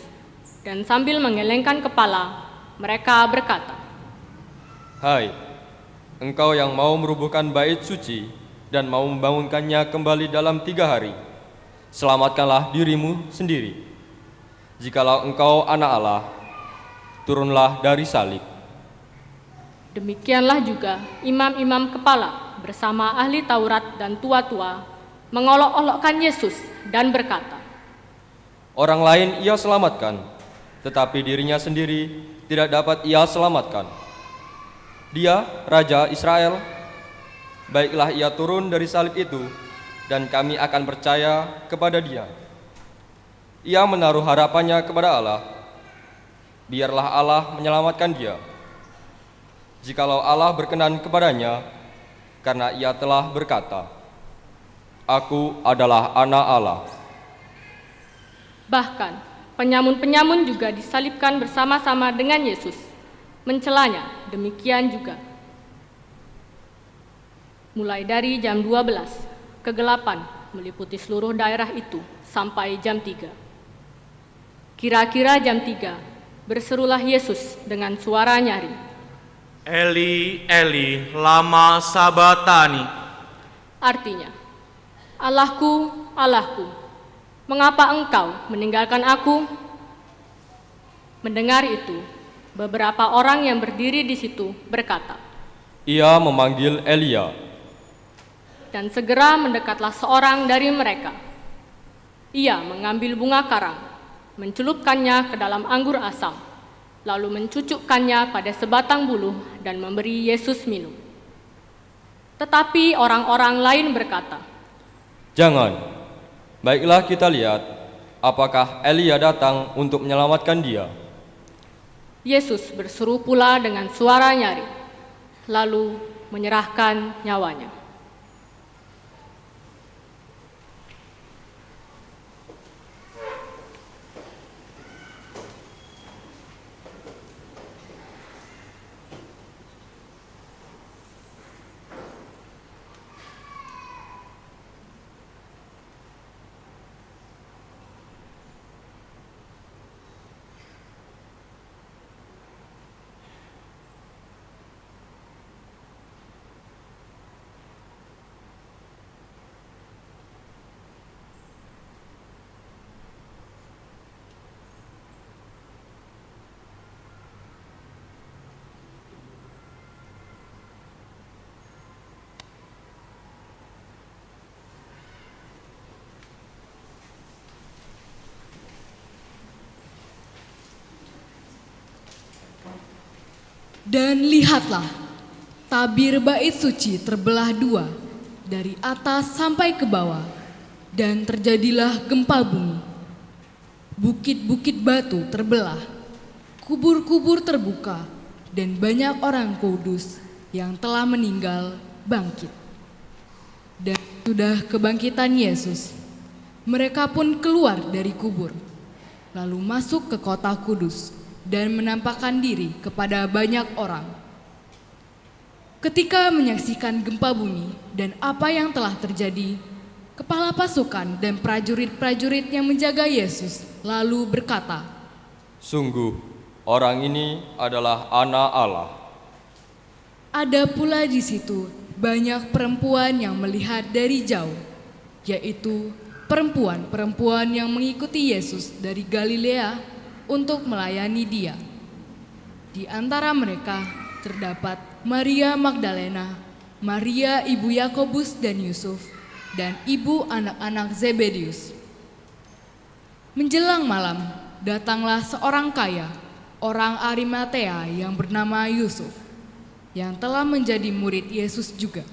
dan sambil mengelengkan kepala, mereka berkata, Hai, engkau yang mau merubuhkan bait suci dan mau membangunkannya kembali dalam 3 hari, selamatkanlah dirimu sendiri. Jikalau engkau anak Allah, turunlah dari salib. Demikianlah juga imam-imam kepala bersama ahli Taurat dan tua-tua mengolok-olokkan Yesus dan berkata, Orang lain ia selamatkan, tetapi dirinya sendiri tidak dapat ia selamatkan. Dia, Raja Israel, baiklah ia turun dari salib itu, dan kami akan percaya kepada dia. Ia menaruh harapannya kepada Allah. Biarlah Allah menyelamatkan dia. Jikalau Allah berkenan kepadanya, karena ia telah berkata, Aku adalah anak Allah. Bahkan penyamun-penyamun juga disalibkan bersama-sama dengan Yesus, mencelanya demikian juga. Mulai dari jam 12, kegelapan meliputi seluruh daerah itu sampai jam 3. Kira-kira jam 3, berserulah Yesus dengan suara nyaring, Eli, Eli, lama sabatani. Artinya, Allahku, Allahku, mengapa engkau meninggalkan aku? Mendengar itu, beberapa orang yang berdiri di situ berkata, Ia memanggil Elia. Dan segera mendekatlah seorang dari mereka. Ia mengambil bunga karang, mencelupkannya ke dalam anggur asam, lalu mencucukkannya pada sebatang buluh dan memberi Yesus minum. Tetapi orang-orang lain berkata, Jangan, baiklah kita lihat apakah Elia datang untuk menyelamatkan dia. Yesus berseru pula dengan suara nyaring, lalu menyerahkan nyawanya. Dan lihatlah, tabir bait suci terbelah dua, dari atas sampai ke bawah, dan terjadilah gempa bumi. Bukit-bukit batu terbelah, kubur-kubur terbuka, dan banyak orang kudus yang telah meninggal bangkit. Dan sudah kebangkitan Yesus, mereka pun keluar dari kubur, lalu masuk ke kota kudus, dan menampakkan diri kepada banyak orang. Ketika menyaksikan gempa bumi dan apa yang telah terjadi, kepala pasukan dan prajurit-prajurit yang menjaga Yesus lalu berkata, "Sungguh, orang ini adalah Anak Allah." Ada pula di situ banyak perempuan yang melihat dari jauh, yaitu perempuan-perempuan yang mengikuti Yesus dari Galilea untuk melayani Dia. Di antara mereka terdapat Maria Magdalena, Maria ibu Yakobus dan Yusuf, dan ibu anak-anak Zebedius. Menjelang malam, datanglah seorang kaya, orang Arimatea yang bernama Yusuf, yang telah menjadi murid Yesus juga.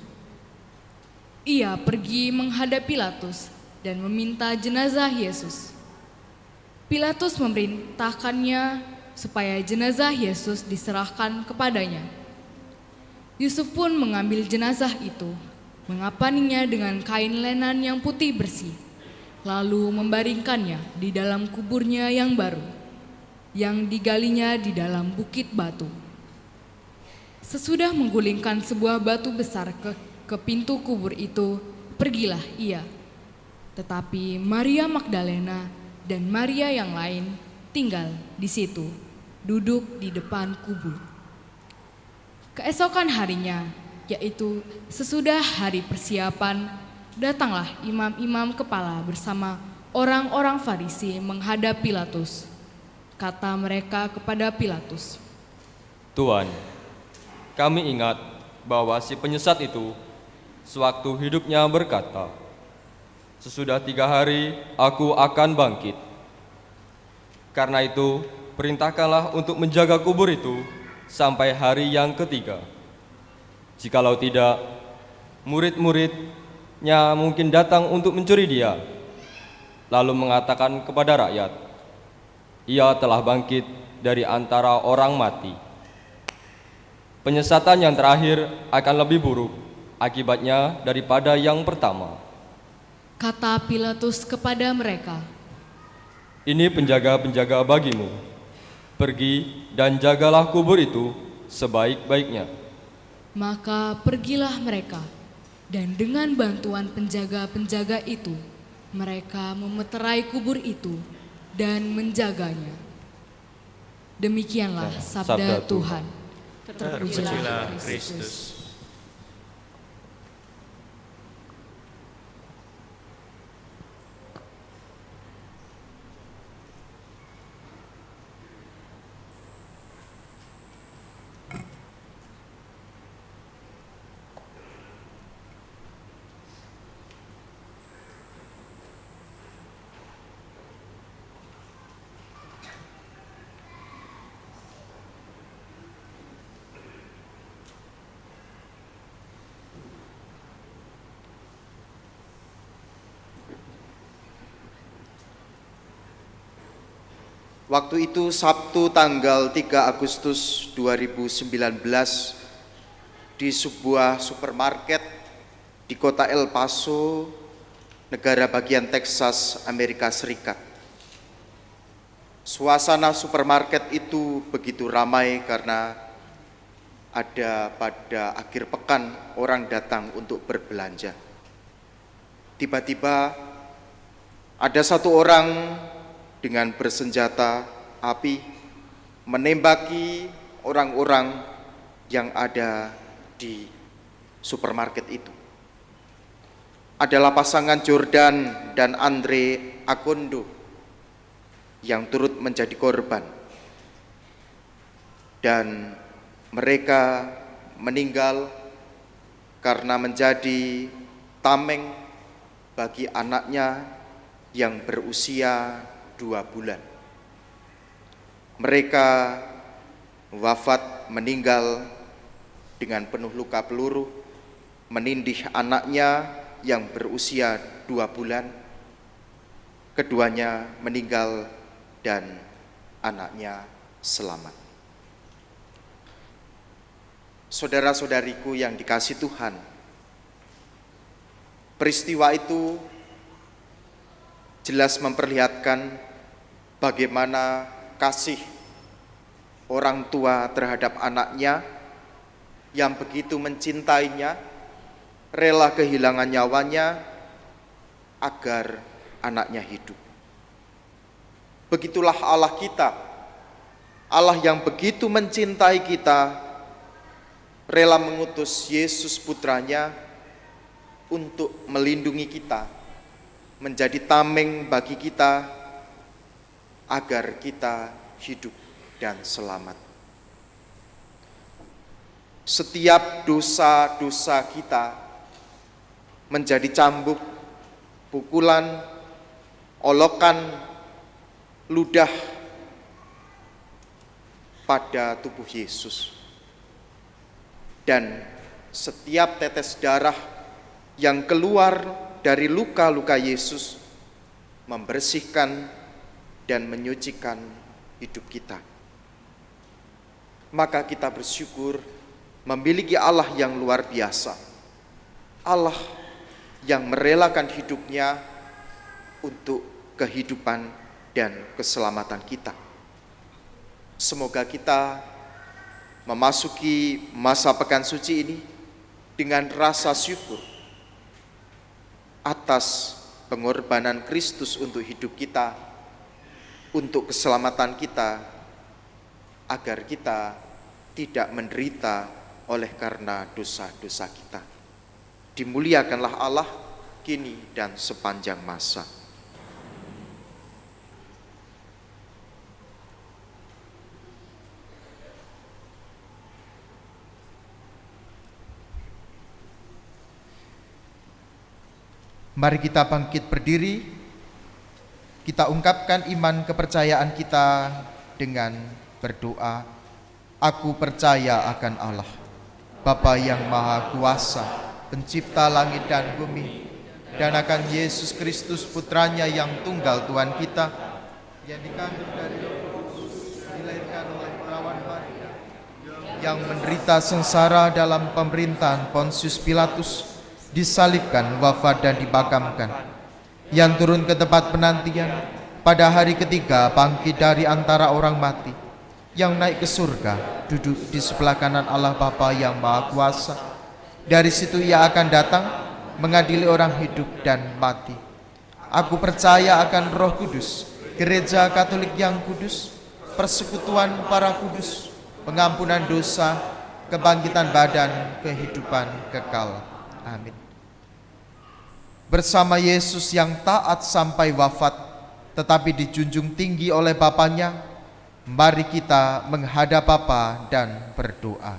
Ia pergi menghadap Pilatus dan meminta jenazah Yesus. Pilatus memerintahkannya supaya jenazah Yesus diserahkan kepadanya. Yusuf pun mengambil jenazah itu, mengapaninya dengan kain lenan yang putih bersih, lalu membaringkannya di dalam kuburnya yang baru, yang digalinya di dalam bukit batu. Sesudah menggulingkan sebuah batu besar ke pintu kubur itu, pergilah ia. Tetapi Maria Magdalena dan Maria yang lain tinggal di situ, duduk di depan kubur. Keesokan harinya, yaitu sesudah hari persiapan, datanglah imam-imam kepala bersama orang-orang Farisi menghadap Pilatus. Kata mereka kepada Pilatus, "Tuan, kami ingat bahwa si penyesat itu sewaktu hidupnya berkata, 'Sesudah 3 hari aku akan bangkit.' Karena itu, perintahkanlah untuk menjaga kubur itu sampai hari yang ketiga. Jikalau tidak, murid-muridnya mungkin datang untuk mencuri Dia, lalu mengatakan kepada rakyat, 'Ia telah bangkit dari antara orang mati.' Penyesatan yang terakhir akan lebih buruk akibatnya daripada yang pertama." Kata Pilatus kepada mereka, "Ini penjaga-penjaga bagimu. Pergi dan jagalah kubur itu sebaik-baiknya." Maka pergilah mereka, dan dengan bantuan penjaga-penjaga itu, mereka memeterai kubur itu dan menjaganya. Demikianlah sabda Tuhan. Terpujilah Kristus. Waktu itu Sabtu tanggal 3 Agustus 2019, di sebuah supermarket di kota El Paso, negara bagian Texas, Amerika Serikat. Suasana supermarket itu begitu ramai karena ada pada akhir pekan orang datang untuk berbelanja. Tiba-tiba ada satu orang dengan bersenjata api menembaki orang-orang yang ada di supermarket itu. Adalah pasangan Jordan dan Andre Akondo yang turut menjadi korban. Dan mereka meninggal karena menjadi tameng bagi anaknya yang berusia 2 bulan. Mereka wafat meninggal dengan penuh luka peluru, menindih anaknya yang berusia 2 bulan. Keduanya meninggal dan anaknya selamat. Saudara-saudariku yang dikasihi Tuhan, peristiwa itu jelas memperlihatkan bagaimana kasih orang tua terhadap anaknya yang begitu mencintainya, rela kehilangan nyawanya agar anaknya hidup. Begitulah Allah kita, Allah yang begitu mencintai kita, rela mengutus Yesus putranya untuk melindungi kita, menjadi tameng bagi kita agar kita hidup dan selamat. Setiap dosa-dosa kita menjadi cambuk, pukulan, olokan, ludah pada tubuh Yesus. Dan setiap tetes darah yang keluar dari luka-luka Yesus membersihkan dan menyucikan hidup kita. Maka kita bersyukur memiliki Allah yang luar biasa, Allah yang merelakan hidupnya untuk kehidupan dan keselamatan kita. Semoga kita memasuki masa pekan suci ini dengan rasa syukur atas pengorbanan Kristus untuk hidup kita, untuk keselamatan kita, agar kita tidak menderita oleh karena dosa-dosa kita. Dimuliakanlah Allah kini dan sepanjang masa. Mari kita bangkit berdiri, kita ungkapkan iman kepercayaan kita dengan berdoa. Aku percaya akan Allah, Bapa yang Maha Kuasa, pencipta langit dan bumi, dan akan Yesus Kristus putranya yang tunggal Tuhan kita, yang dikandung dari Roh Kudus, dilahirkan oleh perawan Maria, yang menderita sengsara dalam pemerintahan Pontius Pilatus, disalibkan, wafat dan dimakamkan, yang turun ke tempat penantian, pada hari ketiga bangkit dari antara orang mati, yang naik ke surga, duduk di sebelah kanan Allah Bapa yang Maha Kuasa. Dari situ ia akan datang mengadili orang hidup dan mati. Aku percaya akan Roh Kudus, Gereja Katolik yang kudus, persekutuan para kudus, pengampunan dosa, kebangkitan badan, kehidupan kekal. Amin. Bersama Yesus yang taat sampai wafat, tetapi dijunjung tinggi oleh Bapanya, mari kita menghadap Bapa dan berdoa.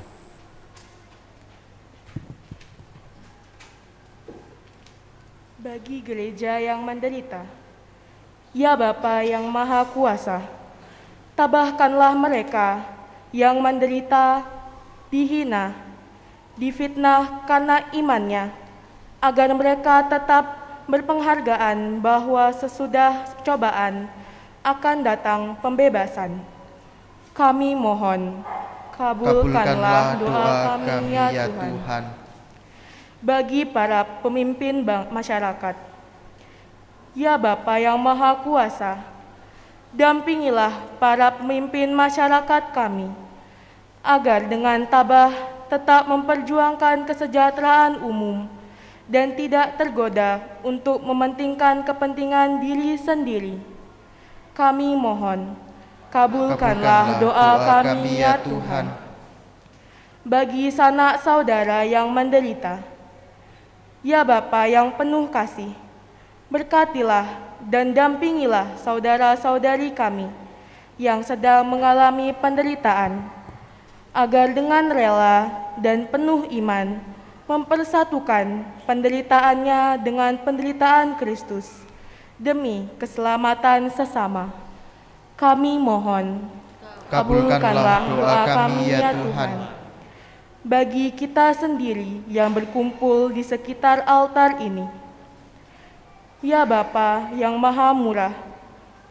Bagi gereja yang menderita, ya Bapa yang Maha Kuasa, tabahkanlah mereka yang menderita, dihina, difitnah karena imannya, agar mereka tetap berpenghargaan bahwa sesudah cobaan akan datang pembebasan. Kami mohon kabulkanlah doa kami ya Tuhan. Bagi para pemimpin masyarakat, ya Bapa yang Maha Kuasa, dampingilah para pemimpin masyarakat kami, agar dengan tabah tetap memperjuangkan kesejahteraan umum dan tidak tergoda untuk mementingkan kepentingan diri sendiri. Kami mohon, kabulkanlah doa kami ya Tuhan. Bagi sanak saudara yang menderita, ya Bapa yang penuh kasih, berkatilah dan dampingilah saudara-saudari kami yang sedang mengalami penderitaan, agar dengan rela dan penuh iman mempersatukan penderitaannya dengan penderitaan Kristus demi keselamatan sesama. Kami mohon, kabulkanlah doa kami ya Tuhan. Bagi kita sendiri yang berkumpul di sekitar altar ini, ya Bapa yang Maha Murah,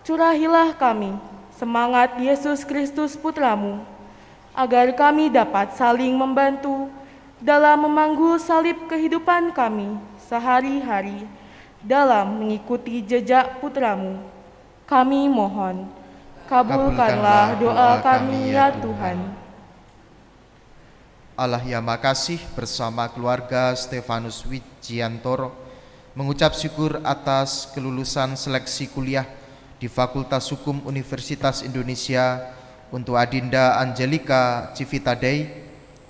curahilah kami semangat Yesus Kristus Putramu, agar kami dapat saling membantu dalam memanggul salib kehidupan kami sehari-hari dalam mengikuti jejak Putramu. Kami mohon, kabulkanlah doa kami ya Tuhan. Allah yang makasih bersama keluarga Stefanus Wijiantoro mengucap syukur atas kelulusan seleksi kuliah di Fakultas Hukum Universitas Indonesia untuk Adinda Angelika Civitadei,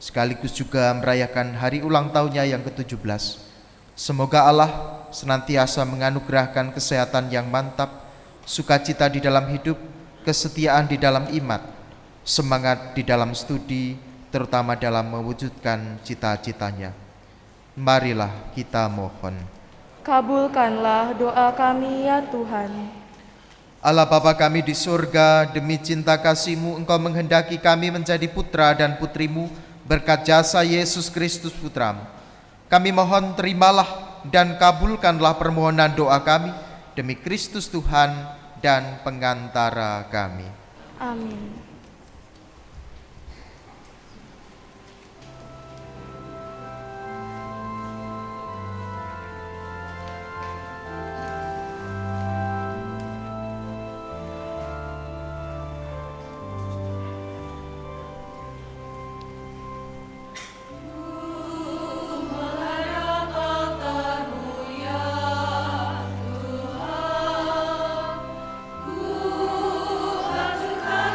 sekaligus juga merayakan hari ulang tahunnya yang ke-17. Semoga Allah senantiasa menganugerahkan kesehatan yang mantap, sukacita di dalam hidup, kesetiaan di dalam iman, semangat di dalam studi, terutama dalam mewujudkan cita-citanya. Marilah kita mohon. Kabulkanlah doa kami ya Tuhan. Allah Bapa kami di surga, demi cinta kasih-Mu Engkau menghendaki kami menjadi putra dan putri-Mu berkat jasa Yesus Kristus Putra-Mu. Kami mohon terimalah dan kabulkanlah permohonan doa kami demi Kristus Tuhan dan pengantara kami. Amin. Ku ajukan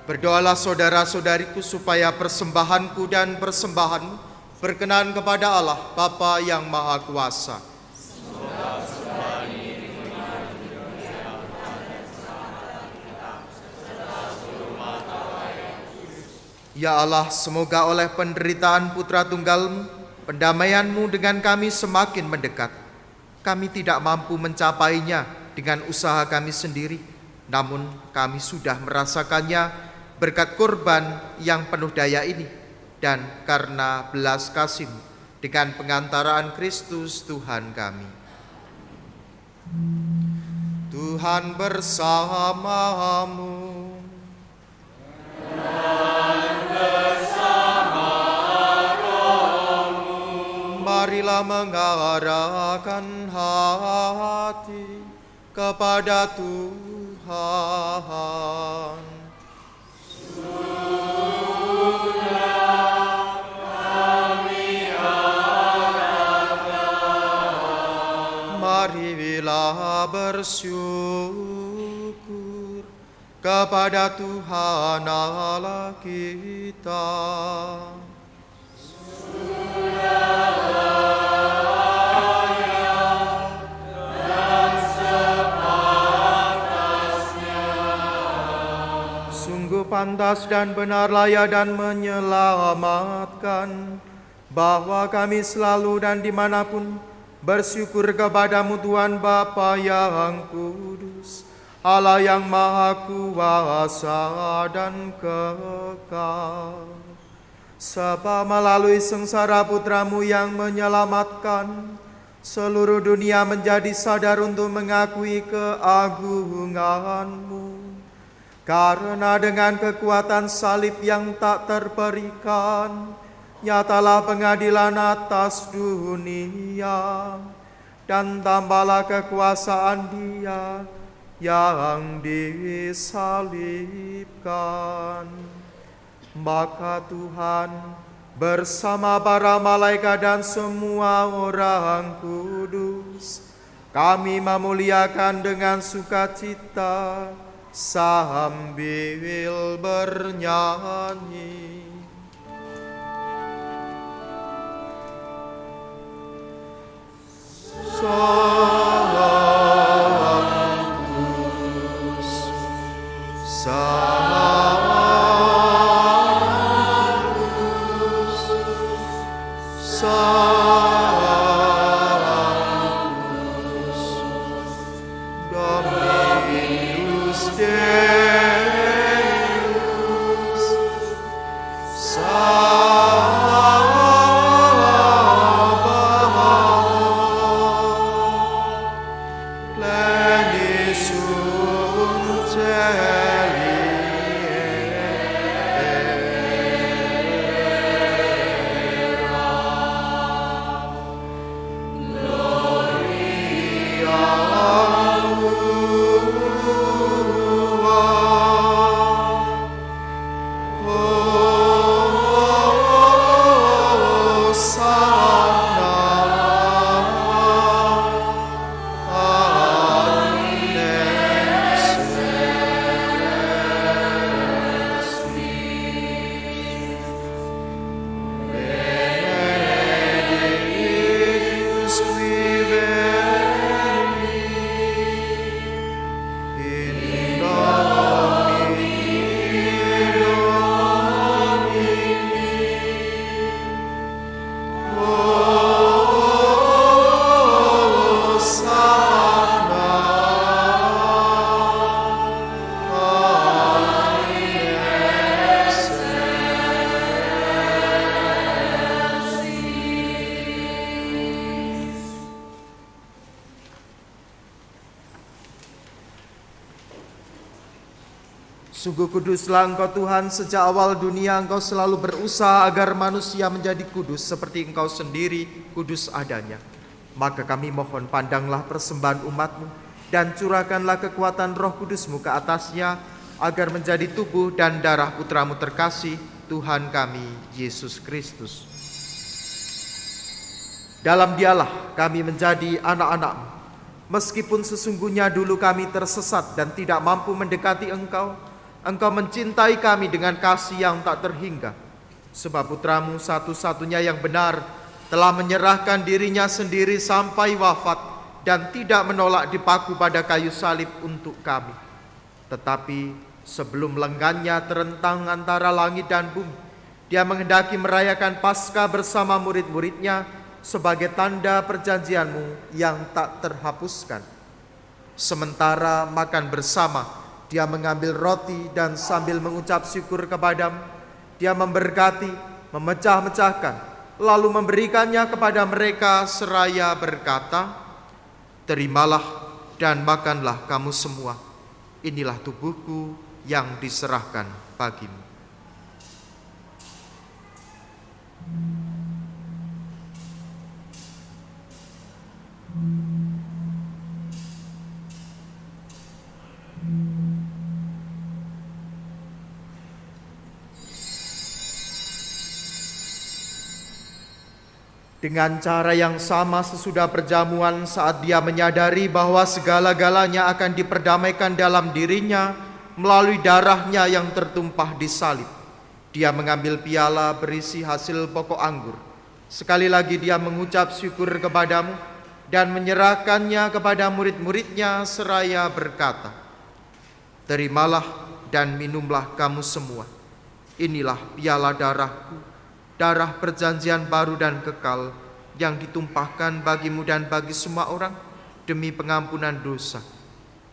Berdoalah saudara-saudariku supaya persembahanku dan persembahanmu berkenan kepada Allah Bapa yang Maha Kuasa. Ya Allah, semoga oleh penderitaan Putra Tunggal-Mu, pendamaian-Mu dengan kami semakin mendekat. Kami tidak mampu mencapainya dengan usaha kami sendiri, namun kami sudah merasakannya berkat korban yang penuh daya ini, dan karena belas kasih-Mu dengan pengantaraan Kristus Tuhan kami. Tuhan bersamamu. Marilah mengarahkan hati kepada Tuhan. Marilah bersyukur kepada Tuhan Allah kita. Sungguh pantas dan benar, layak dan menyelamatkan bahwa kami selalu dan dimanapun bersyukur kepadamu Tuhan Bapa yang kudus, Allah yang Maha Kuasa dan kekal. Sebab melalui sengsara Putramu yang menyelamatkan, seluruh dunia menjadi sadar untuk mengakui keagungan-Mu. Karena dengan kekuatan salib yang tak terperikan, nyatalah pengadilan atas dunia, dan tambahlah kekuasaan Dia yang disalibkan. Maka Tuhan bersama para malaikat dan semua orang kudus, kami memuliakan dengan sukacita sambil bernyanyi. Sanctus, Sanctus, Sanctus, Dominus Deus, Sungguh kuduslah Engkau Tuhan, sejak awal dunia Engkau selalu berusaha agar manusia menjadi kudus seperti Engkau sendiri kudus adanya. Maka kami mohon, pandanglah persembahan umat-Mu dan curahkanlah kekuatan Roh Kudus-Mu ke atasnya, agar menjadi tubuh dan darah Putra-Mu terkasih, Tuhan kami, Yesus Kristus. Dalam Dialah kami menjadi anak-anak-Mu. Meskipun sesungguhnya dulu kami tersesat dan tidak mampu mendekati Engkau, Engkau mencintai kami dengan kasih yang tak terhingga, sebab putramu satu-satunya yang benar telah menyerahkan dirinya sendiri sampai wafat dan tidak menolak dipaku pada kayu salib untuk kami. Tetapi sebelum lengannya terentang antara langit dan bumi, dia menghendaki merayakan Paskah bersama murid-muridnya sebagai tanda perjanjianmu yang tak terhapuskan. Sementara makan bersama, dia mengambil roti dan sambil mengucap syukur kepadamu, dia memberkati, memecah-mecahkan, lalu memberikannya kepada mereka seraya berkata, "Terimalah dan makanlah kamu semua. Inilah tubuhku yang diserahkan bagimu." Dengan cara yang sama sesudah perjamuan, saat dia menyadari bahwa segala-galanya akan diperdamaikan dalam dirinya melalui darahnya yang tertumpah di salib, dia mengambil piala berisi hasil pokok anggur. Sekali lagi dia mengucap syukur kepadamu dan menyerahkannya kepada murid-muridnya seraya berkata, "Terimalah dan minumlah kamu semua. Inilah piala darahku, darah perjanjian baru dan kekal yang ditumpahkan bagimu dan bagi semua orang demi pengampunan dosa.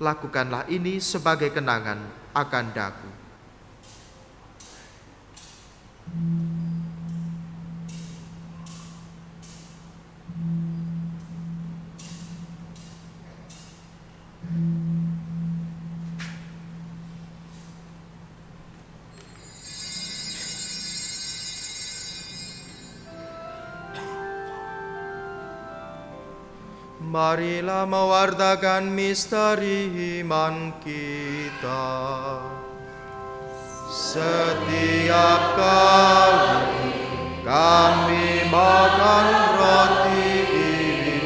Lakukanlah ini sebagai kenangan akan daku." Marilah mewartakan misteri iman kita. Setiap kali kami makan roti ini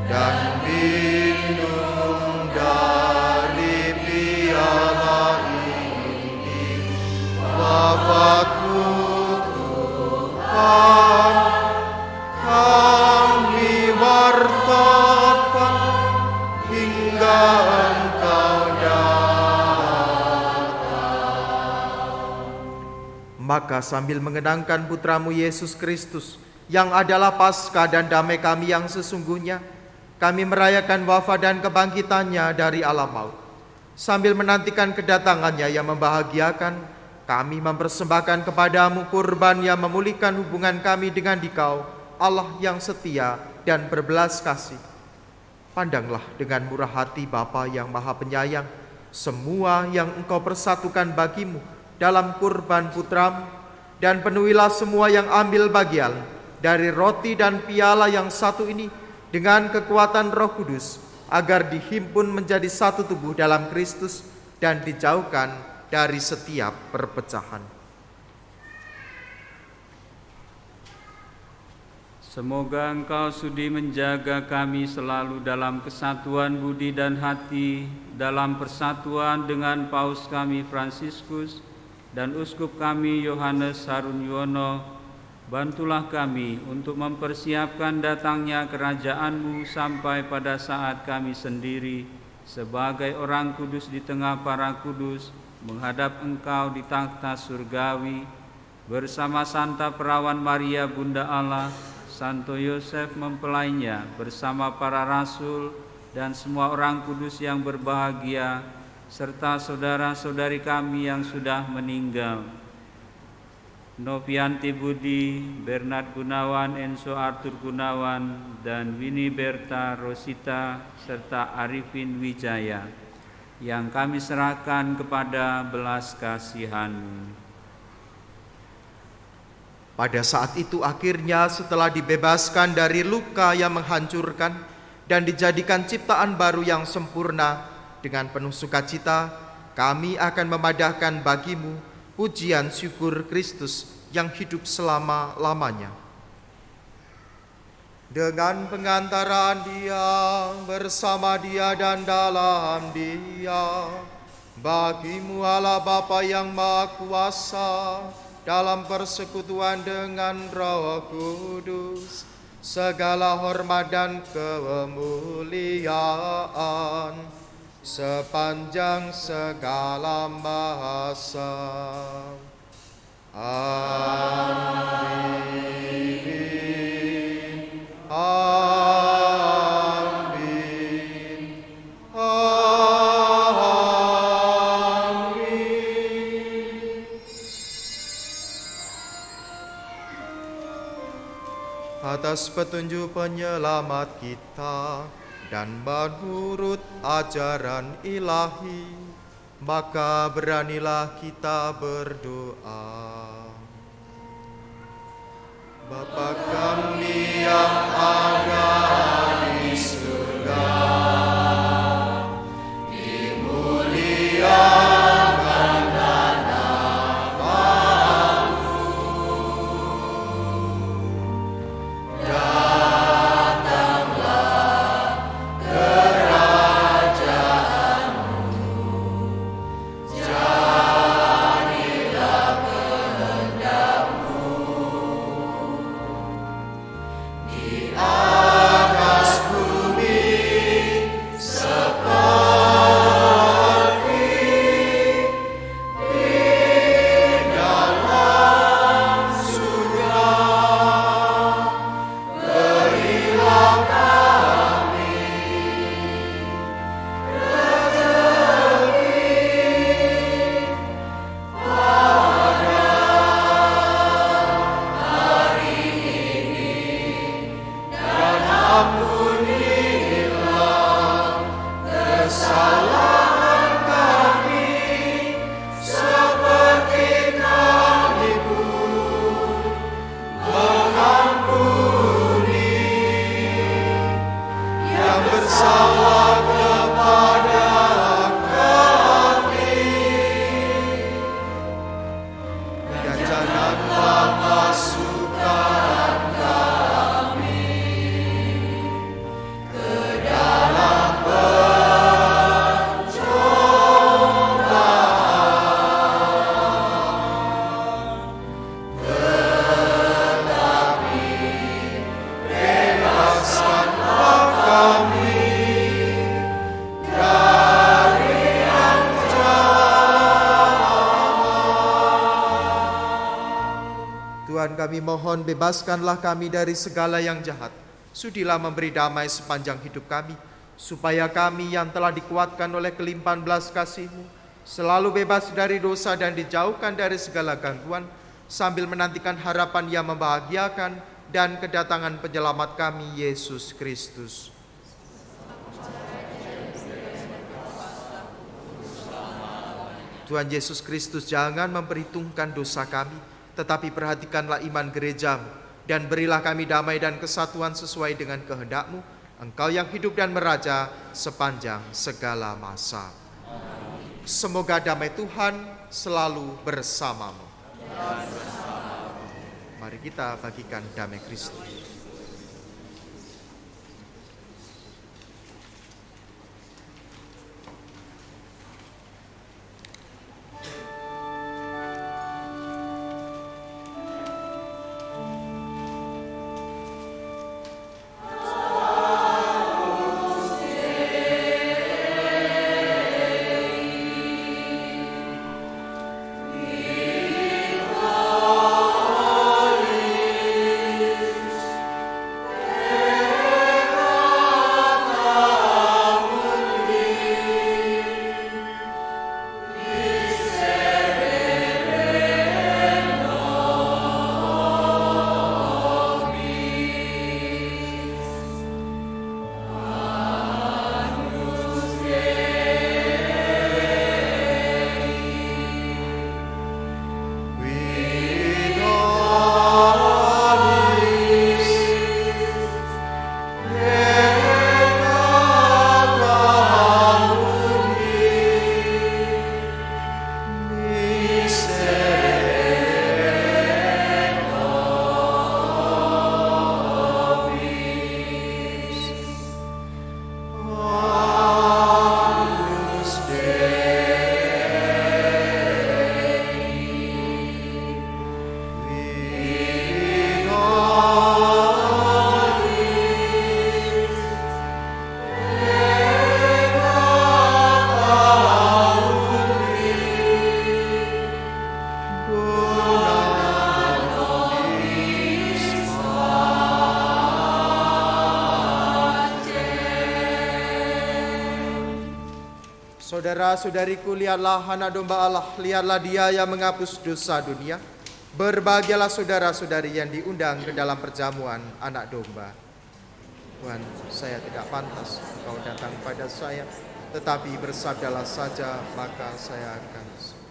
dan minum dari piala ini, wafatmu Tuhan kami wartakan hingga Engkau datang. Maka sambil mengenangkan putramu Yesus Kristus yang adalah Paskah dan damai kami yang sesungguhnya, kami merayakan wafat dan kebangkitannya dari alam maut. Sambil menantikan kedatangannya yang membahagiakan, kami mempersembahkan kepadamu kurban yang memulihkan hubungan kami dengan Dikau, Allah yang setia dan berbelas kasih. Pandanglah dengan murah hati Bapa yang Maha Penyayang semua yang Engkau persatukan bagimu dalam kurban putramu, dan penuhilah semua yang ambil bagian dari roti dan piala yang satu ini dengan kekuatan Roh Kudus, agar dihimpun menjadi satu tubuh dalam Kristus dan dijauhkan dari setiap perpecahan. Semoga Engkau sudi menjaga kami selalu dalam kesatuan budi dan hati, dalam persatuan dengan Paus kami Fransiskus dan Uskup kami Yohanes Harun Yuwono. Bantulah kami untuk mempersiapkan datangnya kerajaan-Mu sampai pada saat kami sendiri sebagai orang kudus di tengah para kudus menghadap Engkau di takhta surgawi bersama Santa Perawan Maria Bunda Allah, Santo Yosef mempelainya bersama para rasul dan semua orang kudus yang berbahagia, serta saudara-saudari kami yang sudah meninggal. Novianti Budi, Bernard Gunawan, Enzo Arthur Gunawan, dan Winnie Berta Rosita, serta Arifin Wijaya, yang kami serahkan kepada belas kasihan-Mu. Pada saat itu akhirnya setelah dibebaskan dari luka yang menghancurkan dan dijadikan ciptaan baru yang sempurna, dengan penuh sukacita kami akan memadahkan bagimu pujian syukur Kristus yang hidup selama-lamanya. Dengan pengantaran Dia, bersama Dia dan dalam Dia, Bagimu Allah Bapa yang Maha Kuasa, dalam persekutuan dengan Roh Kudus, segala hormat dan kemuliaan sepanjang segala masa. Amin. Amin. Amin. Atas petunjuk penyelamat kita dan menurut ajaran ilahi, maka beranilah kita berdoa. Bapa kami yang ada di surga, dimuliakan namamu, datanglah kerajaanmu, jadilah kehendakmu di atas bumi seperti di dalam surga. Berilah kami rezeki pada hari ini, dan ampunilah kesalahan kami seperti kami pun mengampuni yang bersalah kepada kami. Dan janganlah masukkan kami ke dalam pencobaan, tetapi bebaskanlah kami dari yang jahat. Tuhan, kami mohon, bebaskanlah kami dari segala yang jahat. Sudilah memberi damai sepanjang hidup kami, supaya kami yang telah dikuatkan oleh kelimpahan belas kasih-Mu selalu bebas dari dosa dan dijauhkan dari segala gangguan, sambil menantikan harapan yang membahagiakan dan kedatangan penyelamat kami, Yesus Kristus. Tuhan Yesus Kristus, jangan memperhitungkan dosa kami, tetapi perhatikanlah iman gereja-Mu, dan berilah kami damai dan kesatuan sesuai dengan kehendak-Mu, Engkau yang hidup dan meraja sepanjang segala masa. Semoga damai Tuhan selalu bersamamu. Mari kita bagikan damai Kristus. Saudara-saudariku, lihatlah anak domba Allah, lihatlah Dia yang menghapus dosa dunia. Berbahagialah saudara-saudari yang diundang ke dalam perjamuan anak domba. Tuhan, saya tidak pantas Engkau datang pada saya, tetapi bersabdalah saja, maka saya akan sembuh.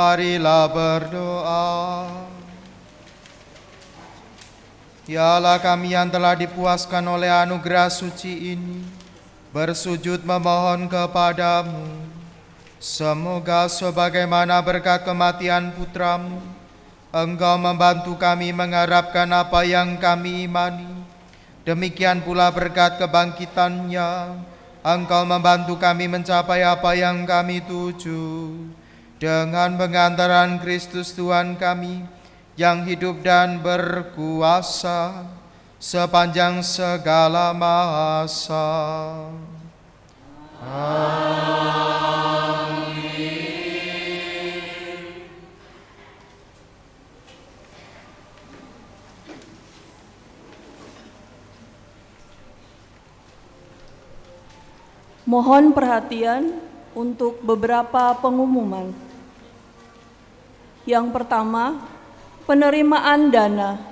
Marilah berdoa. Ya Allah kami yang telah dipuaskan oleh anugerah suci ini, bersujud memohon kepadamu, semoga sebagaimana berkat kematian putramu, Engkau membantu kami mengharapkan apa yang kami imani. Demikian pula berkat kebangkitannya, Engkau membantu kami mencapai apa yang kami tuju. Dengan pengantaran Kristus Tuhan kami, yang hidup dan berkuasa sepanjang segala masa. Mohon perhatian untuk beberapa pengumuman. Yang pertama, penerimaan dana.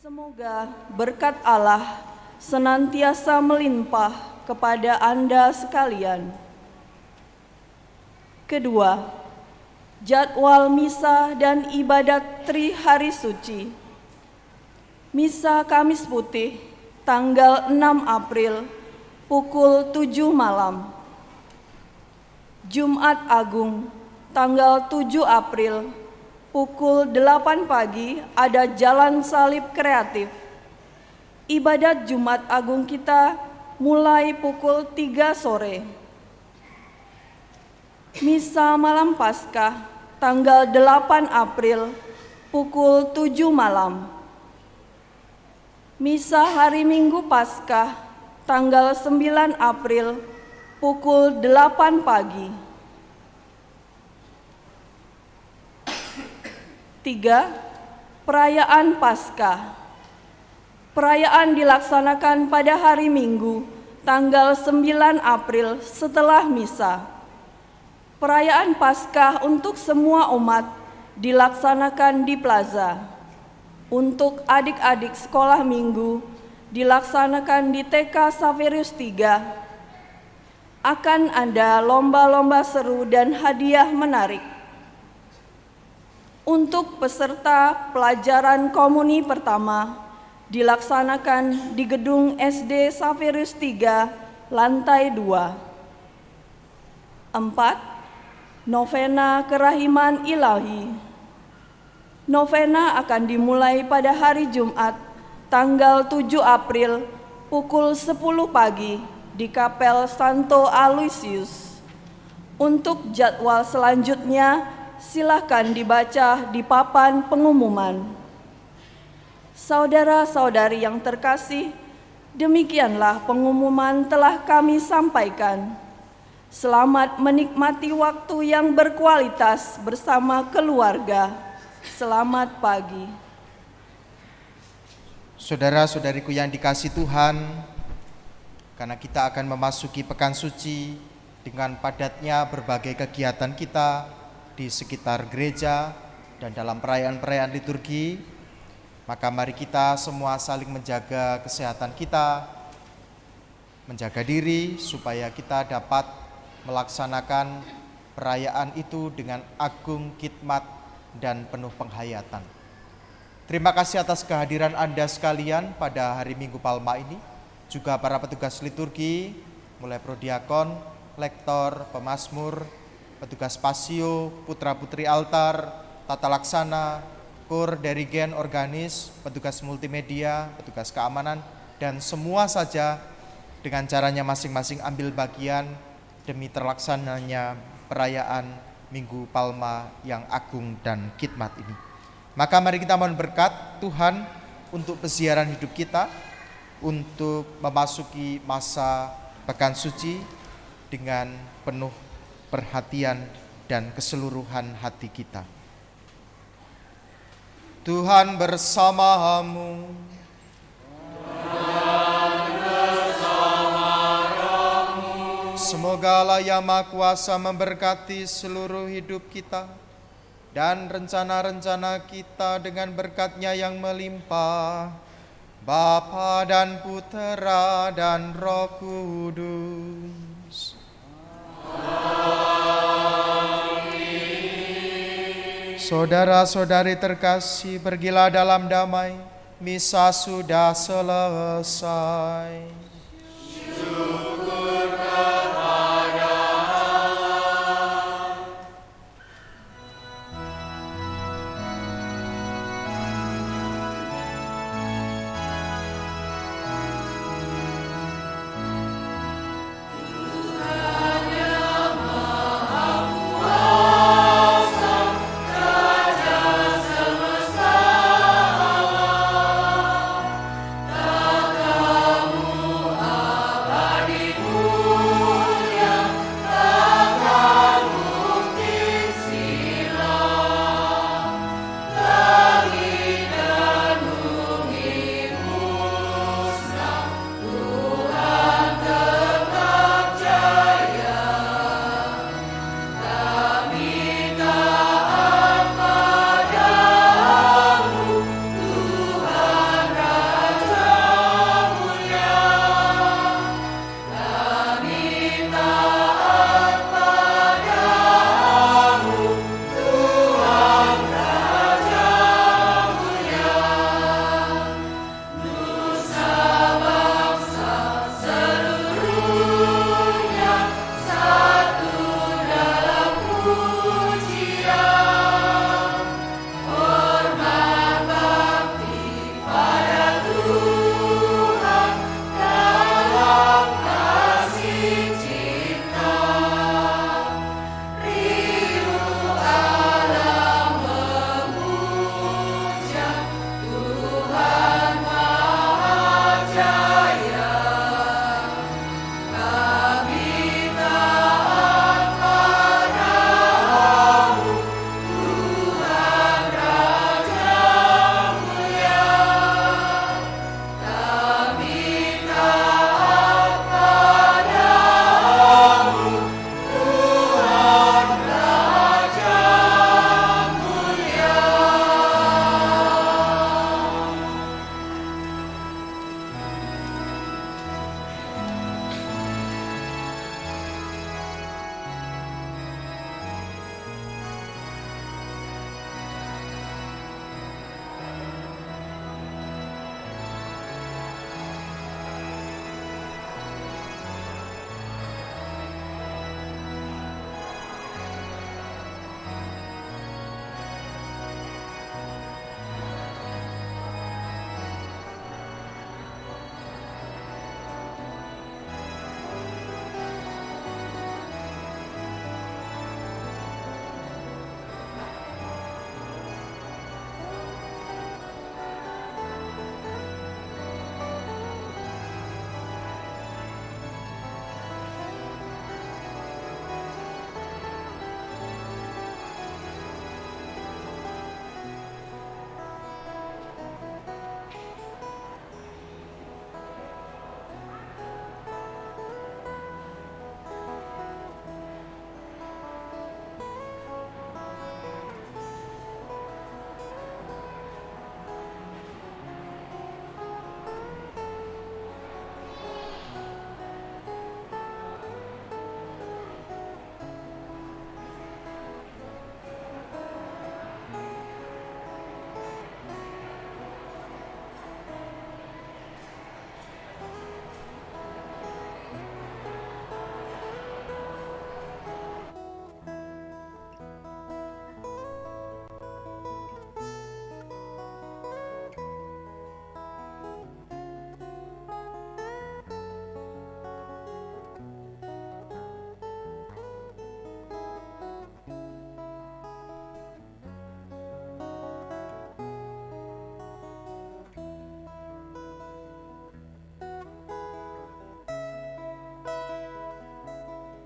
Semoga berkat Allah senantiasa melimpah kepada Anda sekalian. Kedua, jadwal misa dan ibadat Tri Hari Suci. Misa Kamis Putih tanggal 6 April pukul 7 malam. Jumat Agung tanggal 7 April pukul 8 pagi ada jalan salib kreatif. Ibadat Jumat Agung kita mulai pukul 3 sore. Misa malam Paskah tanggal 8 April pukul 7 malam. Misa hari Minggu Paskah tanggal 9 April pukul 8 pagi. 3. Perayaan Paskah. Perayaan dilaksanakan pada hari Minggu, tanggal 9 April setelah misa. Perayaan Paskah untuk semua umat dilaksanakan di plaza. Untuk adik-adik sekolah minggu dilaksanakan di TK Saverius 3. Akan ada lomba-lomba seru dan hadiah menarik. Untuk peserta pelajaran komuni pertama dilaksanakan di gedung SD Saverius 3, lantai 2. 4. Novena Kerahiman Ilahi. Novena akan dimulai pada hari Jumat, tanggal 7 April, pukul 10 pagi di Kapel Santo Aloysius. Untuk jadwal selanjutnya, silakan dibaca di papan pengumuman. Saudara-saudari yang terkasih, demikianlah pengumuman telah kami sampaikan. Selamat menikmati waktu yang berkualitas bersama keluarga. Selamat pagi. Saudara-saudariku yang dikasihi Tuhan, karena kita akan memasuki pekan suci dengan padatnya berbagai kegiatan kita di sekitar gereja dan dalam perayaan-perayaan liturgi, maka mari kita semua saling menjaga kesehatan kita menjaga diri supaya kita dapat melaksanakan perayaan itu dengan agung khidmat dan penuh penghayatan. Terima kasih atas kehadiran Anda sekalian pada hari Minggu Palma ini, juga para petugas liturgi, mulai prodiakon, lektor, pemazmur, petugas pasio, putra-putri altar, tata laksana, kur, dirigen, organis, petugas multimedia, petugas keamanan, dan semua saja dengan caranya masing-masing ambil bagian demi terlaksananya perayaan Minggu Palma yang agung dan khidmat ini. Maka mari kita mohon berkat Tuhan untuk peziaran hidup kita, untuk memasuki masa pekan suci dengan penuh perhatian dan keseluruhan hati kita. Tuhan bersamamu. Semoga Allah yang Maha Kuasa memberkati seluruh hidup kita dan rencana-rencana kita dengan berkat-Nya yang melimpah, Bapa dan Putera dan Roh Kudus. Saudara-saudari terkasih, pergilah dalam damai, misa sudah selesai.